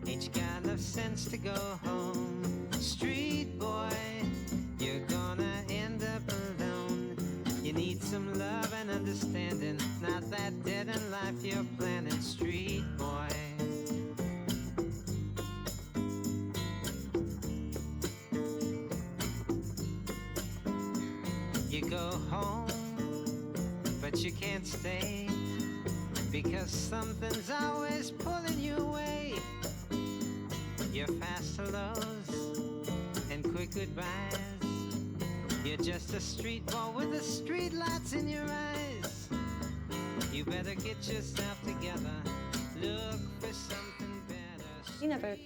ain't you got enough sense to go home? Street boy, you're gonna end up alone. You need some love and understanding, not that dead in life you're planning. Street boy. You go home, but you can't stay, because something's always pulling you away. You're fast hellos and quick goodbyes. You're just a street boy with the street lights in your eyes. You better get yourself together, look for something better. He never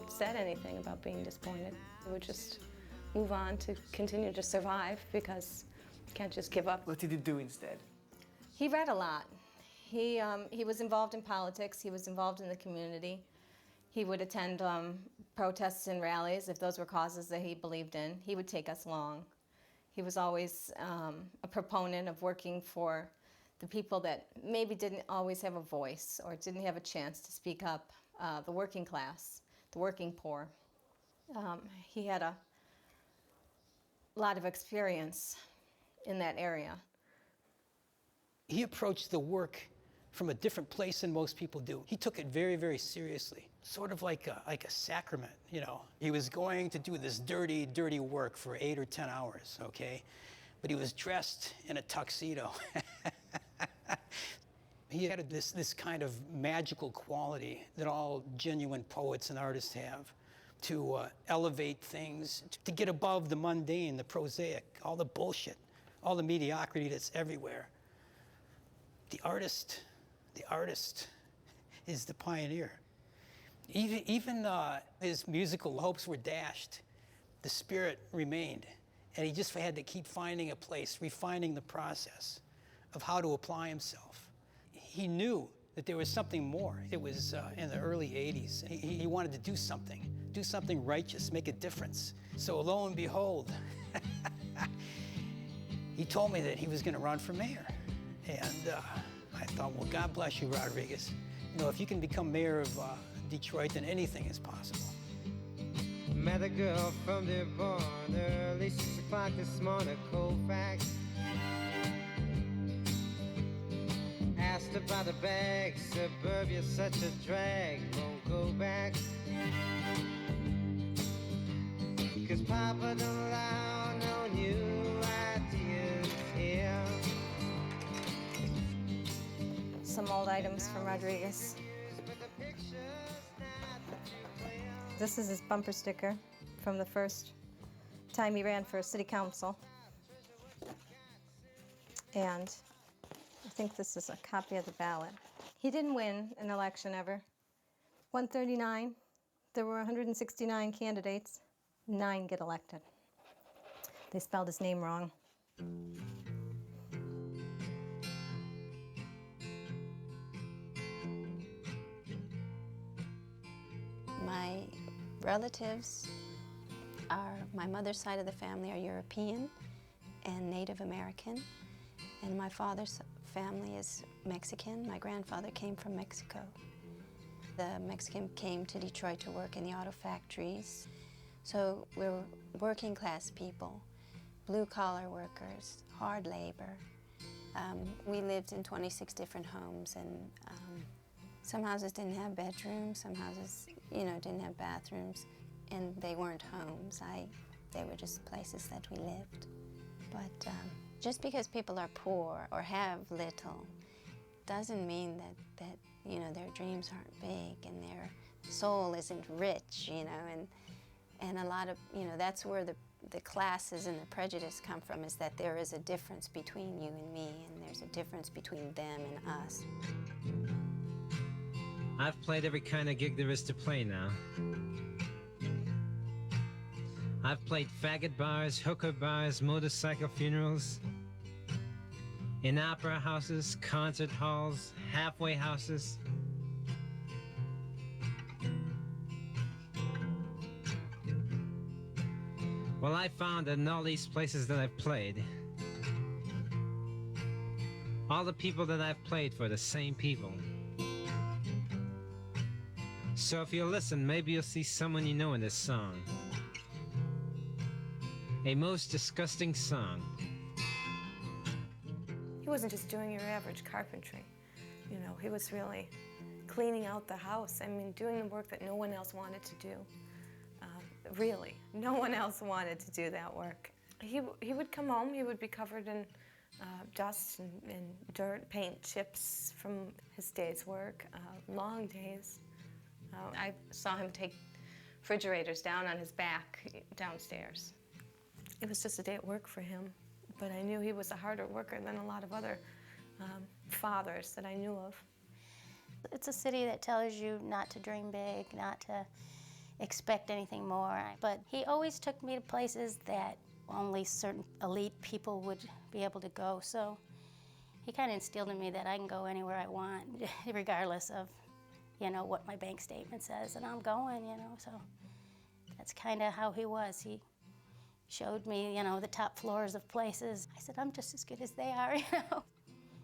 said anything about being disappointed. He would just move on to continue to survive, because Can't just give up. What did he do instead? He read a lot. He was involved in politics. He was involved in the community. He would attend protests and rallies if those were causes that he believed in. He would take us along. He was always a proponent of working for the people that maybe didn't always have a voice or didn't have a chance to speak up, the working class, the working poor. He had a lot of experience in that area. He approached the work from a different place than most people do. He took it very, very seriously, sort of like a sacrament, you know. He was going to do this dirty, dirty work for 8 or 10 hours, okay? But he was dressed in a tuxedo. He had this kind of magical quality that all genuine poets and artists have, to elevate things, to get above the mundane, the prosaic, all the bullshit, all the mediocrity that's everywhere. The artist is the pioneer. Even his musical hopes were dashed. The spirit remained, and he just had to keep finding a place, refining the process of how to apply himself. He knew that there was something more. It was in the early 80s. He wanted to do something righteous, make a difference. So lo and behold, he told me that he was going to run for mayor. And I thought, well, God bless you, Rodriguez. You know, if you can become mayor of Detroit, then anything is possible. Met a girl from Dearborn early 6 o'clock this morning, Colfax. Asked about the bag, suburbia's such a drag, won't go back. 'Cause Papa don't allow no new ideas here. Some old items from Rodriguez. This is his bumper sticker from the first time he ran for city council. And I think this is a copy of the ballot. He didn't win an election ever. 139, there were 169 candidates, 9 get elected. They spelled his name wrong. My relatives are, my mother's side of the family are European and Native American, and my father's family is Mexican. My grandfather came from Mexico. The Mexican came to Detroit to work in the auto factories. So we were working class people, blue collar workers, hard labor. We lived in 26 different homes, and some houses didn't have bedrooms, some houses, you know, didn't have bathrooms, and they weren't homes. They were just places that we lived. But just because people are poor or have little doesn't mean that you know, their dreams aren't big and their soul isn't rich, you know, and a lot of, you know, that's where the classes and the prejudice come from, is that there is a difference between you and me, and there's a difference between them and us. I've played every kind of gig there is to play now. I've played faggot bars, hooker bars, motorcycle funerals, in opera houses, concert halls, halfway houses. Well, I found that in all these places that I've played, all the people that I've played for are the same people. So if you listen, maybe you'll see someone you know in this song. A most disgusting song. He wasn't just doing your average carpentry. You know, he was really cleaning out the house. I mean, doing the work that no one else wanted to do. Really, no one else wanted to do that work. He would come home, he would be covered in dust and dirt, paint chips from his day's work, long days. I saw him take refrigerators down on his back downstairs. It was just a day at work for him, but I knew he was a harder worker than a lot of other fathers that I knew of. It's a city that tells you not to dream big, not to expect anything more, but he always took me to places that Only certain elite people would be able to go. So he kind of instilled in me that I can go anywhere I want, regardless of, you know, what my bank statement says, and I'm going, you know. So that's kind of how he was. He showed me, you know, the top floors of places. I said, I'm just as good as they are, you know.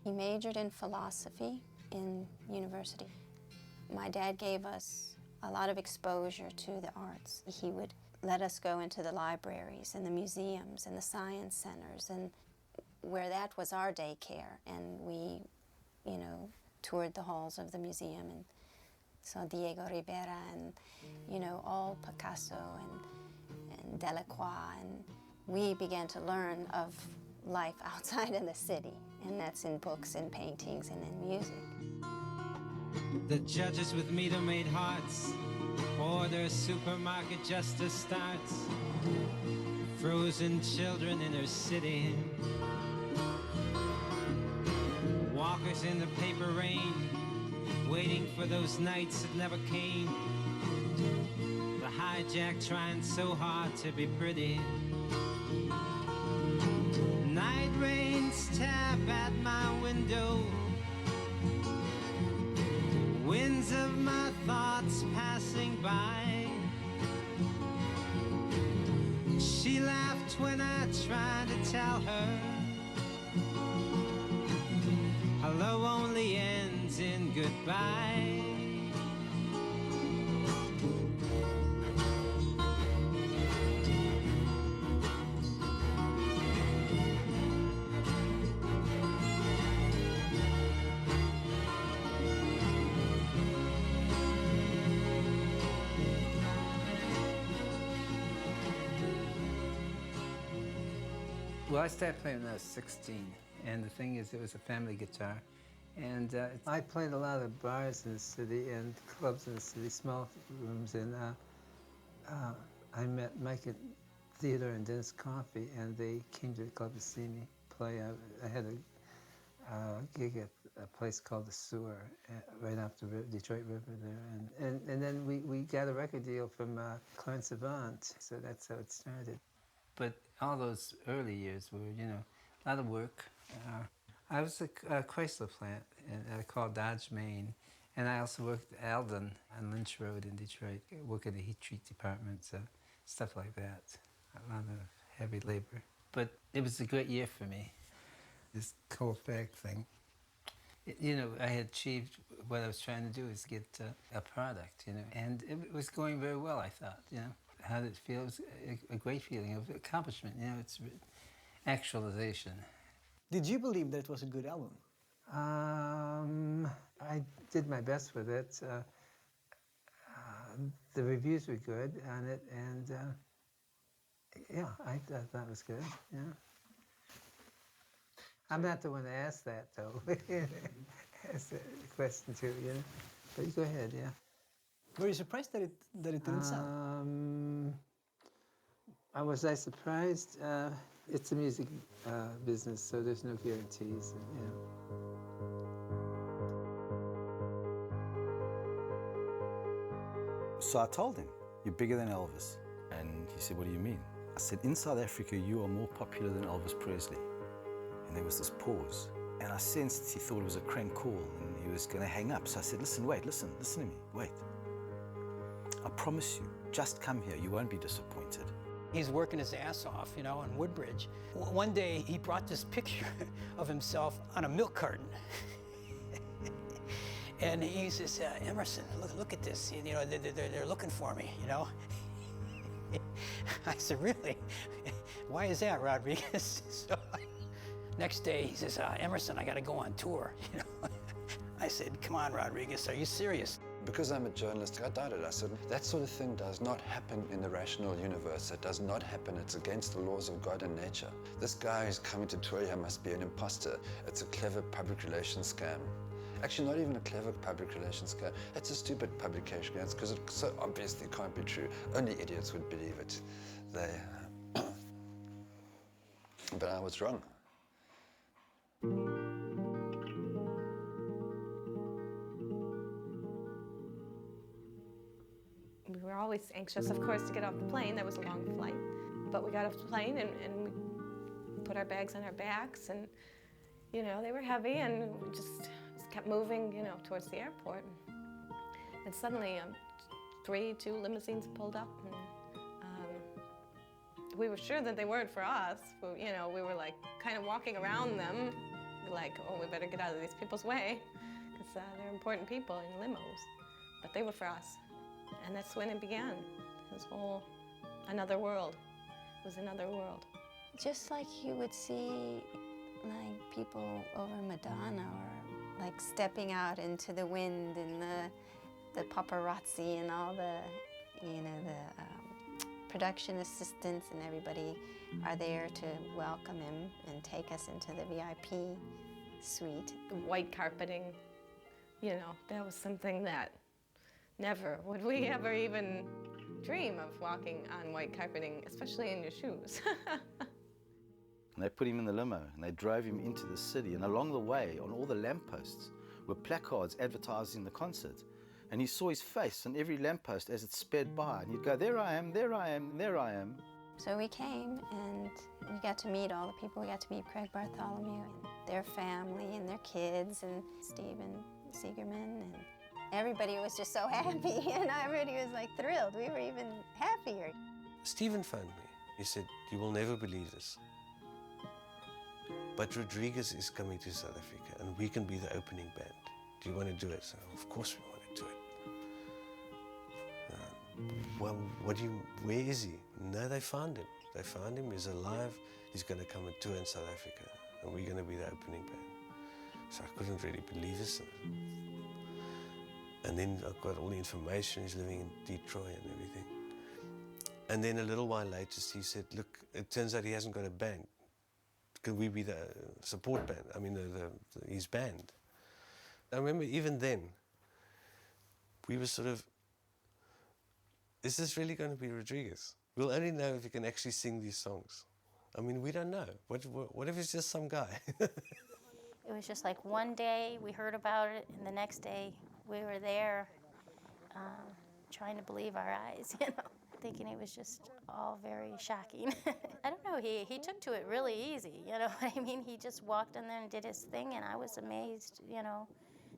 He majored in philosophy in university. My dad gave us a lot of exposure to the arts. He would let us go into the libraries and the museums and the science centers, and where that was our daycare. And we, you know, toured the halls of the museum and saw Diego Rivera and, you know, all Picasso and Delacroix. And we began to learn of life outside of the city, and that's in books and paintings and in music. The judges with meter-made hearts, order supermarket justice starts. Frozen children in her city, walkers in the paper rain, waiting for those nights that never came. The hijack trying so hard to be pretty. Night rains tap at my window, winds of my thoughts passing by. She laughed when I tried to tell her hello only ends in goodbye. Well, I started playing when I was 16, and the thing is, it was a family guitar. And I played a lot of bars in the city and clubs in the city, small rooms, and I met Mike at Theodore and Dennis Coffey, and they came to the club to see me play. I had a gig at a place called The Sewer, right off the Detroit River there. And then we got a record deal from Clarence Avant, so that's how it started. But all those early years were, you know, a lot of work. I was at a Chrysler plant called Dodge, Maine, and I also worked at Alden on Lynch Road in Detroit, working the heat treat department, so stuff like that. A lot of heavy labor. But it was a great year for me, this cold bag thing. You know, I had achieved what I was trying to do, is get a product, you know, and it was going very well, I thought, you know. How did it feel? It was a great feeling of accomplishment, you know, it's actualization. Did you believe that it was a good album? I did my best with it. The reviews were good on it, and yeah, I thought that was good, yeah. I'm not the one to ask that, though. That's a question, too, you know. But you go ahead, yeah. Were you surprised that it didn't sell? Was I surprised? It's a music business, so there's no guarantees, you know. So I told him, "You're bigger than Elvis." And he said, "What do you mean?" I said, "In South Africa, you are more popular than Elvis Presley." And there was this pause. And I sensed he thought it was a crank call and he was going to hang up. So I said, "Listen, wait, listen to me, wait. I promise you, just come here, you won't be disappointed." He's working his ass off, you know, in Woodbridge. One day, he brought this picture of himself on a milk carton. And he says, "Emerson, look at this, you know, they're looking for me, you know." I said, "Really? Why is that, Rodriguez?" So next day, he says, "Emerson, I got to go on tour," you know. I said, "Come on, Rodriguez, are you serious?" Because I'm a journalist, I doubted. I said, that sort of thing does not happen in the rational universe. It does not happen. It's against the laws of God and nature. This guy who's coming to tour here must be an imposter. It's a clever public relations scam. Actually, not even a clever public relations scam. It's a stupid publication scam because it so obviously can't be true. Only idiots would believe it. But I was wrong. We were always anxious, of course, to get off the plane. That was a long flight. But we got off the plane and we put our bags on our backs, and you know, they were heavy, and we just kept moving, you know, towards the airport. And suddenly, two limousines pulled up, and we were sure that they weren't for us. You know, we were like kind of walking around them, like, oh, we better get out of these people's way, because they're important people in limos. But they were for us, and that's when it began. This whole another world. It was another world. Just like you would see, like, people over Madonna, or like stepping out into the wind, and the paparazzi and all the, you know, the production assistants and everybody are there to welcome him and take us into the VIP suite. The white carpeting, you know, that was something that never would we ever even dream of, walking on white carpeting, especially in your shoes. And they put him in the limo and they drove him into the city, and along the way, on all the lampposts, were placards advertising the concert. And you saw his face on every lamppost as it sped by, and you'd go, there I am, there I am, there I am. So we came and we got to meet all the people. We got to meet Craig Bartholomew and their family and their kids, and Steven Seegerman, and everybody was just so happy, and everybody was like thrilled. We were even happier. Steven phoned me. He said, you will never believe this, but Rodriguez is coming to South Africa and we can be the opening band. Do you want to do it? So, of course we want to do it. Well, where is he? No, they found him. They found him, he's alive. He's going to come and tour in South Africa, and we're going to be the opening band. So I couldn't really believe this. And then I got all the information, he's living in Detroit and everything. And then a little while later, Steve said, look, it turns out he hasn't got a band. Can we be the support band? I mean, his band. I remember even then, we were sort of, is this really going to be Rodriguez? We'll only know if he can actually sing these songs. I mean, we don't know. What if it's just some guy? It was just like one day we heard about it, and the next day we were there trying to believe our eyes, you know, thinking it was just all very shocking. I don't know, he took to it really easy, you know what I mean? He just walked in there and did his thing, and I was amazed, you know,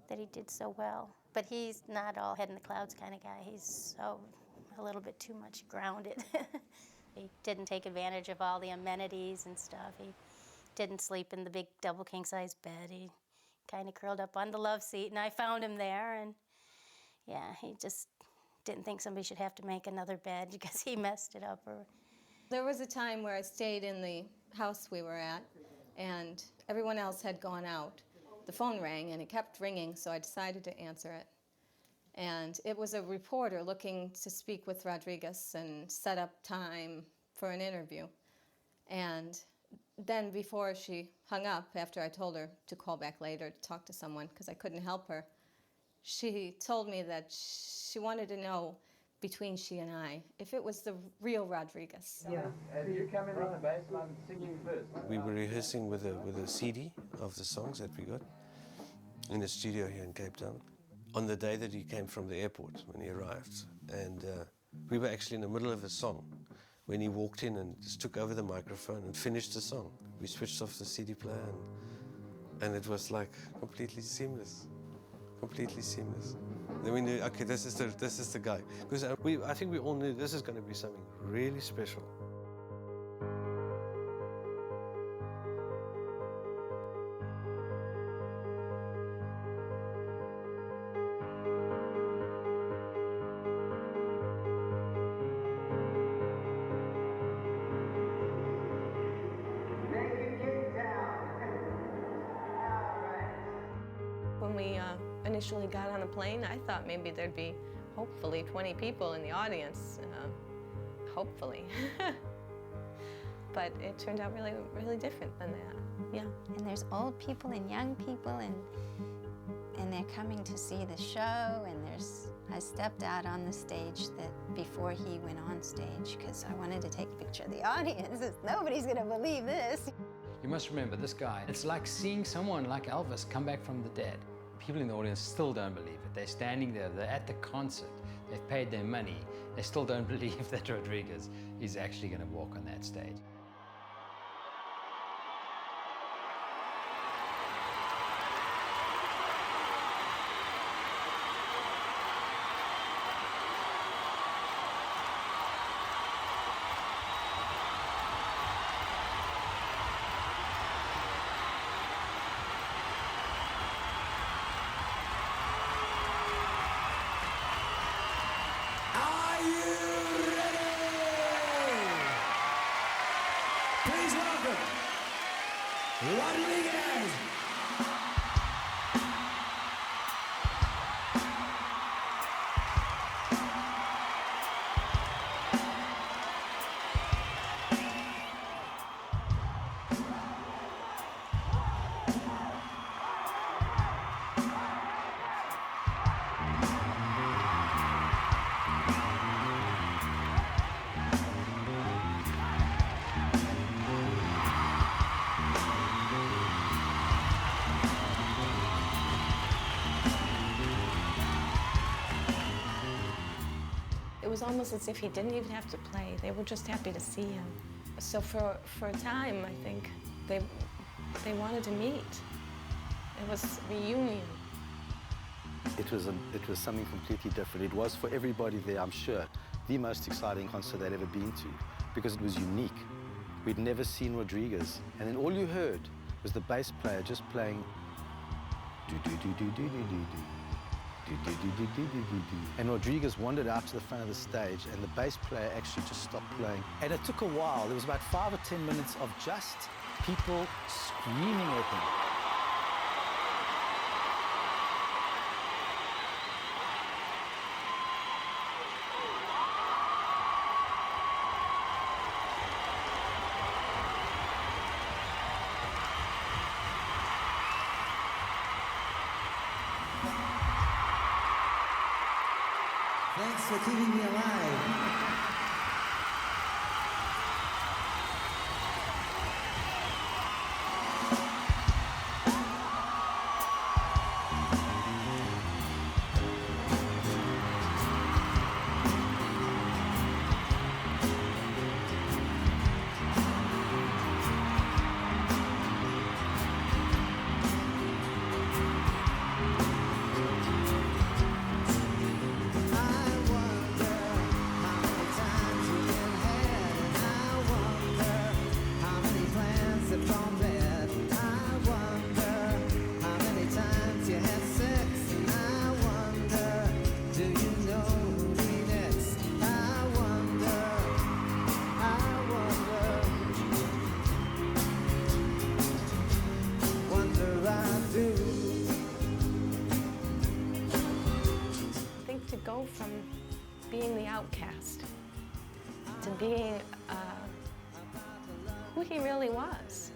that he did so well. But he's not all head in the clouds kind of guy. He's so a little bit too much grounded. He didn't take advantage of all the amenities and stuff. He didn't sleep in the big double king-size bed. He kind of curled up on the love seat, and I found him there, and yeah, he just didn't think somebody should have to make another bed because he messed it up. There was a time where I stayed in the house we were at, and everyone else had gone out. The phone rang, and it kept ringing, so I decided to answer it. And it was a reporter looking to speak with Rodriguez and set up time for an interview. And then before she hung up, after I told her to call back later to talk to someone because I couldn't help her, she told me that she wanted to know, between she and I, if it was the real Rodriguez. Yeah. You come in on the bass line singing first. We were rehearsing with a CD of the songs that we got in a studio here in Cape Town on the day that he came from the airport, when he arrived. And we were actually in the middle of a song when he walked in and just took over the microphone and finished the song. We switched off the CD player, and it was like completely seamless. Completely seamless. Then we knew, okay, this is the guy. Because I think we all knew this is going to be something really special. When we initially got on the plane, I thought maybe there'd be, hopefully, 20 people in the audience. Hopefully. But it turned out really, really different than that. Yeah. And there's old people and young people, and they're coming to see the show, and I stepped out on the stage before he went on stage because I wanted to take a picture of the audience. Nobody's gonna believe this. You must remember this guy. It's like seeing someone like Elvis come back from the dead. people in the audience still don't believe it. They're standing there, they're at the concert, they've paid their money, they still don't believe that Rodriguez is actually going to walk on that stage. Are you ready? Please welcome Rodriguez. It was almost as if he didn't even have to play. They were just happy to see him. So for a time, I think, they wanted to meet. It was a reunion. It was something completely different. It was for everybody there, I'm sure, the most exciting concert they'd ever been to because it was unique. We'd never seen Rodriguez, and then all you heard was the bass player just playing do-do-do-do-do-do-do-do. And Rodriguez wandered out to the front of the stage and the bass player actually just stopped playing. And it took a while. There was about 5 or 10 minutes of just people screaming at him. Thanks for keeping me alive. Go from being the outcast to being who he really was,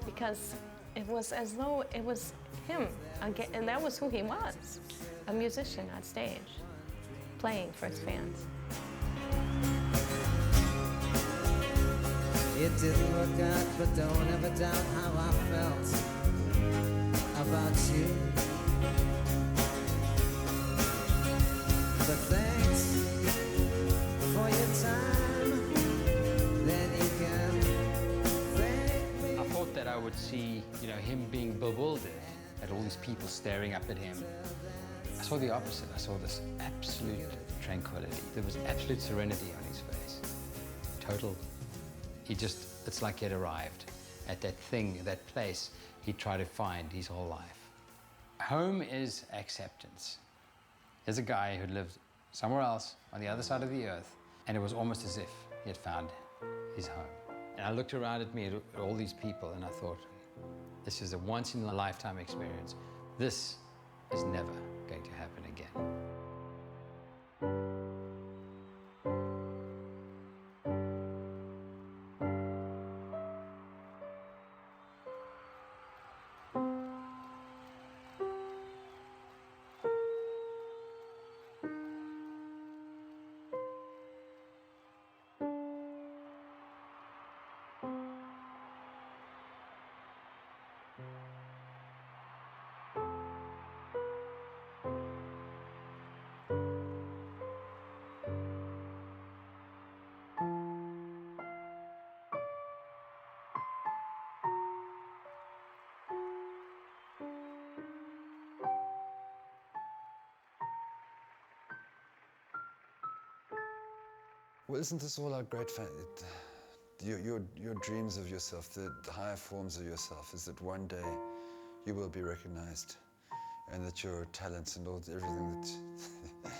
because it was as though it was him again, and that was who he was, a musician on stage, playing for his fans. It didn't work out, but don't ever doubt how I felt about you. But thanks for your time, then you can thank me. I thought that I would see, him being bewildered at all these people staring up at him. I saw the opposite. I saw this absolute tranquility. There was absolute serenity on his face. Total. It's like he had arrived at that thing, that place he tried to find his whole life. Home is acceptance. There's a guy who lived somewhere else on the other side of the earth, and it was almost as if he had found his home. And I looked around at me at all these people, and I thought, this is a once-in-a-lifetime experience. This is never going to happen again. Well, isn't this all our great your dreams of yourself, the higher forms of yourself, is that one day you will be recognized and that your talents and everything that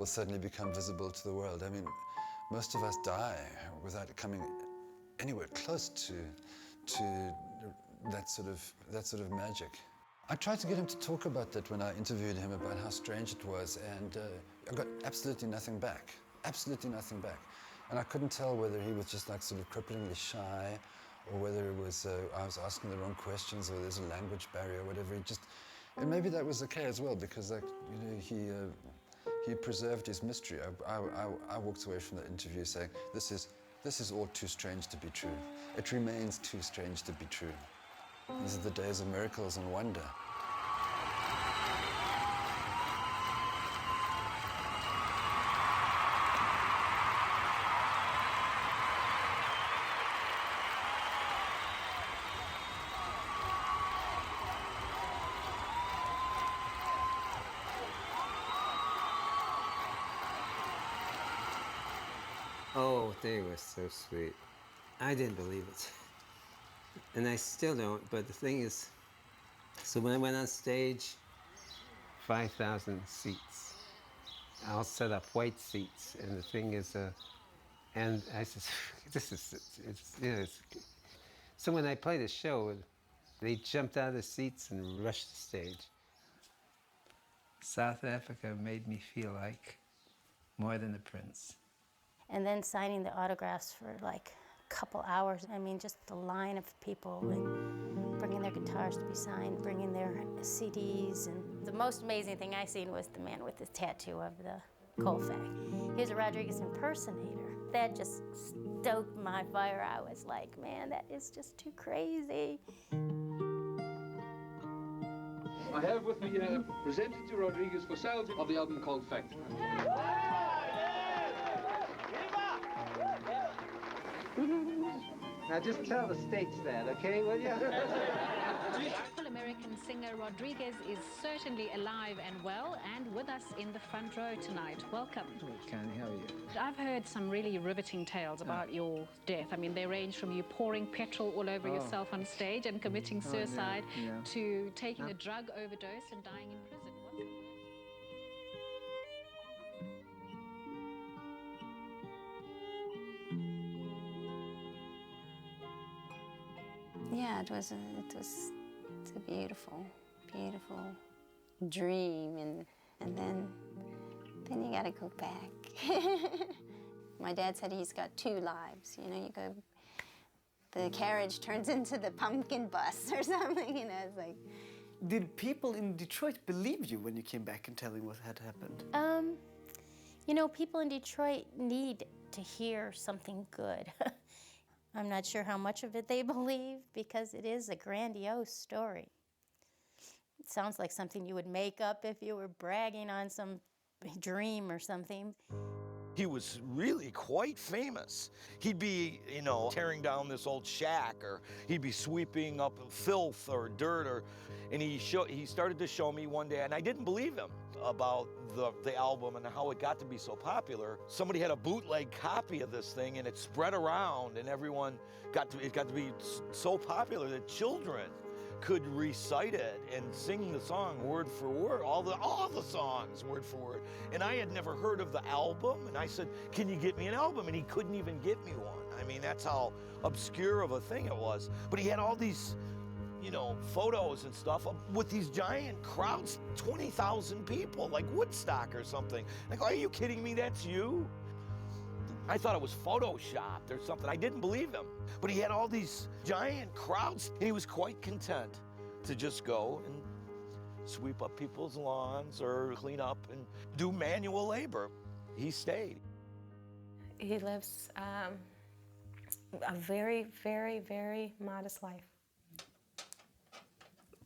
will suddenly become visible to the world. I mean, most of us die without coming anywhere close to that sort of magic. I tried to get him to talk about that when I interviewed him about how strange it was, and I got absolutely nothing back. Absolutely nothing back. And I couldn't tell whether he was just like sort of cripplingly shy, or whether it was I was asking the wrong questions, or there's a language barrier, or whatever. And maybe that was okay as well, because like, you know, he preserved his mystery. I walked away from the interview saying, this is all too strange to be true. It remains too strange to be true. These are the days of miracles and wonder. Oh, they were so sweet. I didn't believe it. And I still don't, but the thing is, so when I went on stage, 5,000 seats. I'll set up white seats, and the thing is, and I said, so when I played a show, they jumped out of the seats and rushed the stage. South Africa made me feel like more than a prince. And then signing the autographs for like a couple hours. I mean, just the line of people and bringing their guitars to be signed, bringing their CDs. And the most amazing thing I seen was the man with the tattoo of the Colfax. He was a Rodriguez impersonator. That just stoked my fire. I was like, man, that is just too crazy. I have with me presented to Rodriguez for sales of the album called Fact. Now just tell the States that, okay, will you? American singer Rodriguez is certainly alive and well and with us in the front row tonight. Welcome. Can't help you. I've heard some really riveting tales about your death. I mean, they range from you pouring petrol all over yourself on stage and committing suicide to taking a drug overdose and dying in prison. Yeah, it was a beautiful, beautiful dream, and then you gotta go back. My dad said he's got 2 lives. You know, you go, the carriage turns into the pumpkin bus or something. You know, it's like. Did people in Detroit believe you when you came back and telling what had happened? You know, people in Detroit need to hear something good. I'm not sure how much of it they believe, because it is a grandiose story. It sounds like something you would make up if you were bragging on some dream or something. He was really quite famous. He'd be, you know, tearing down this old shack, or he'd be sweeping up filth or dirt, and he started to show me one day, and I didn't believe him about the album and how it got to be so popular. Somebody had a bootleg copy of this thing, and it spread around, and it got to be so popular that children could recite it and sing the song word for word, all the songs word for word. And I had never heard of the album, and I said, can you get me an album? And he couldn't even get me one. I mean, that's how obscure of a thing it was. But he had all these, you know, photos and stuff with these giant crowds, 20,000 people, like Woodstock or something. Like, are you kidding me? That's you? I thought it was photoshopped or something. I didn't believe him. But he had all these giant crowds, and he was quite content to just go and sweep up people's lawns or clean up and do manual labor. He stayed. He lives a very, very, very modest life.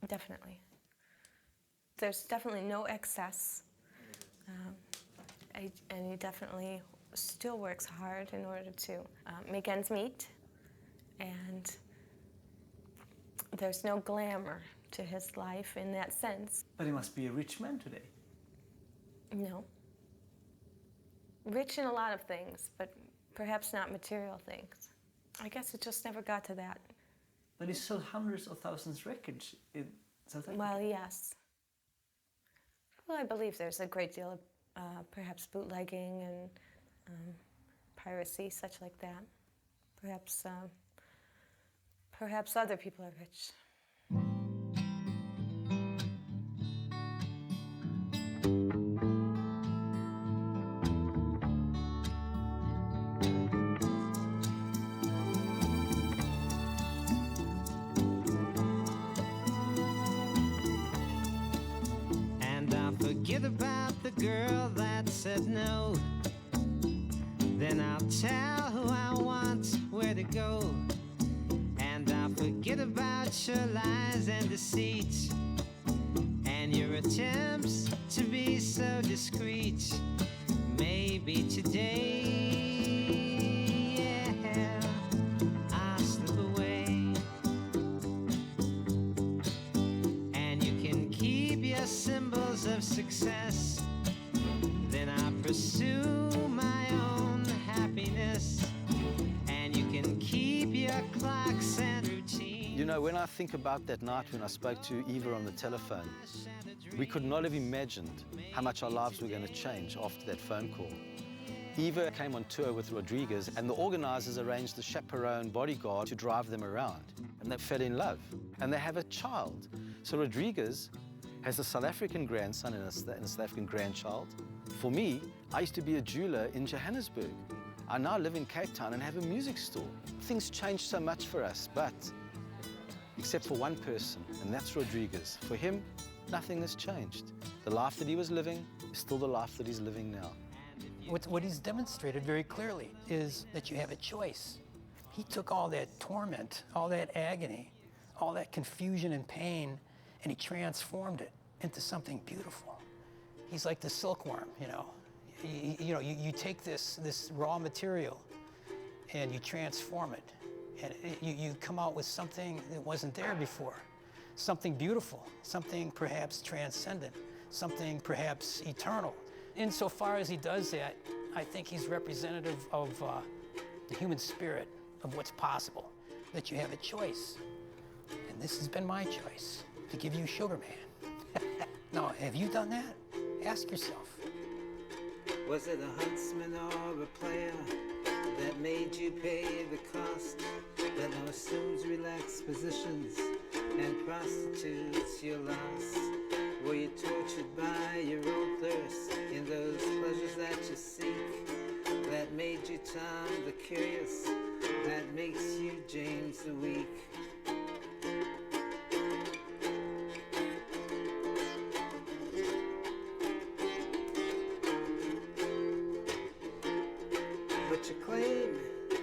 Definitely. There's definitely no excess. And he definitely still works hard in order to make ends meet. And there's no glamour to his life in that sense. But he must be a rich man today. No. Rich in a lot of things, but perhaps not material things. I guess it just never got to that. But he sold hundreds of thousands of records in South Africa. Well, yes. Well, I believe there's a great deal of perhaps bootlegging and piracy, such like that. Perhaps other people are rich. And I'll forget about the girl that said no. Then I'll tell who I want where to go. And I'll forget about your lies and deceit, and your attempts to be so discreet. Maybe today, yeah, I'll slip away, and you can keep your symbols of success. Then I'll pursue my own happiness, and you can keep your clocks and routine. You know, when I think about that night when I spoke to Eva on the telephone, we could not have imagined how much our lives were going to change after that phone call. Eva came on tour with Rodriguez, and the organizers arranged the chaperone bodyguard to drive them around. And they fell in love, and they have a child. So Rodriguez has a South African grandson and a South African grandchild. For me, I used to be a jeweler in Johannesburg. I now live in Cape Town and have a music store. Things changed so much for us, but except for one person, and that's Rodriguez. For him, nothing has changed. The life that he was living is still the life that he's living now. What he's demonstrated very clearly is that you have a choice. He took all that torment, all that agony, all that confusion and pain, and he transformed it into something beautiful. He's like the silkworm, you know. You take this raw material and you transform it, and you come out with something that wasn't there before. Something beautiful, something perhaps transcendent, something perhaps eternal. Insofar as he does that, I think he's representative of the human spirit, of what's possible, that you have a choice. And this has been my choice, to give you Sugar Man. Now, have you done that? Ask yourself. Was it a huntsman or a player that made you pay the cost, that now assumes relaxed positions and prostitutes your loss? Were you tortured by your own thirst in those pleasures that you seek, that made you Tom the Curious, that makes you James the Weak? But you claim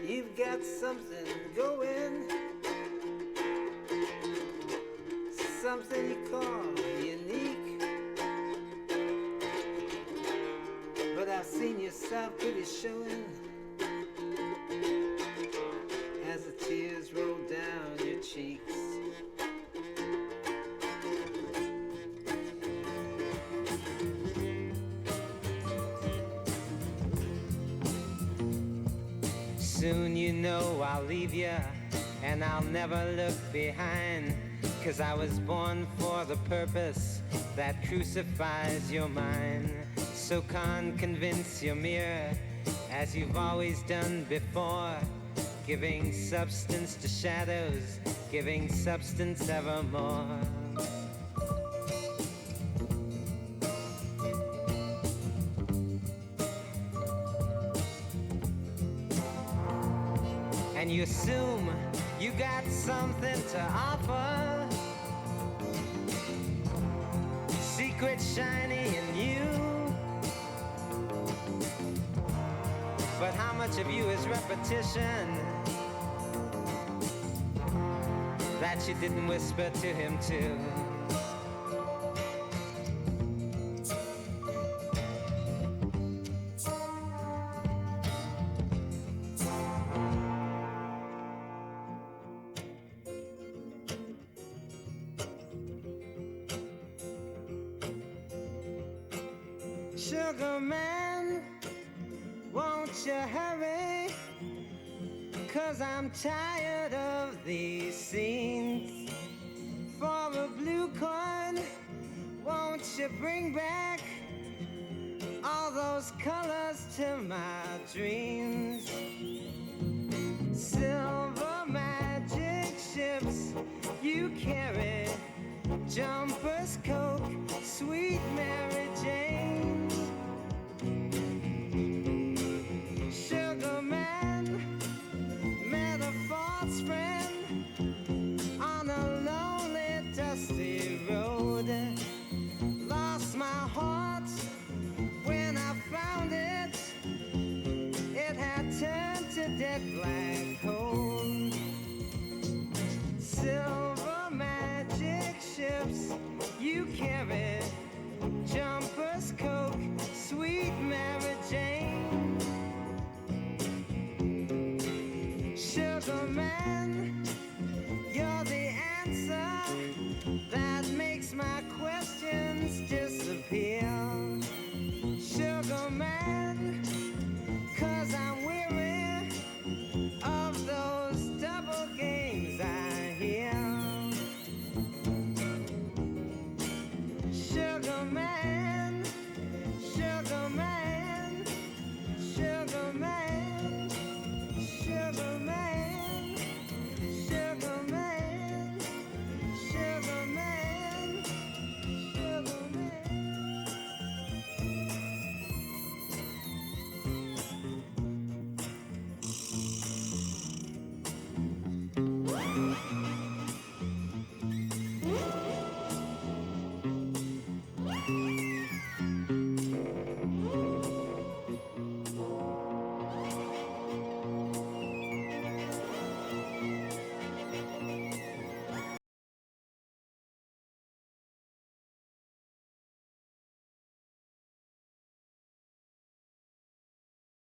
you've got something going, something you call unique. But I've seen yourself pretty showing as the tears roll down your cheeks. Soon you know I'll leave you, and I'll never look behind, 'cause I was born for the purpose that crucifies your mind. So convince your mirror, as you've always done before, giving substance to shadows, giving substance evermore. And you assume you got something to offer, secret shiny in you. But how much of you is repetition that you didn't whisper to him too? Sugar man, won't you hurry? 'cause I'm tired of these scenes. For a blue coin, won't you bring back all those colors to my dreams? Silver magic ships you carry, jumpers, coke, sweet Mary.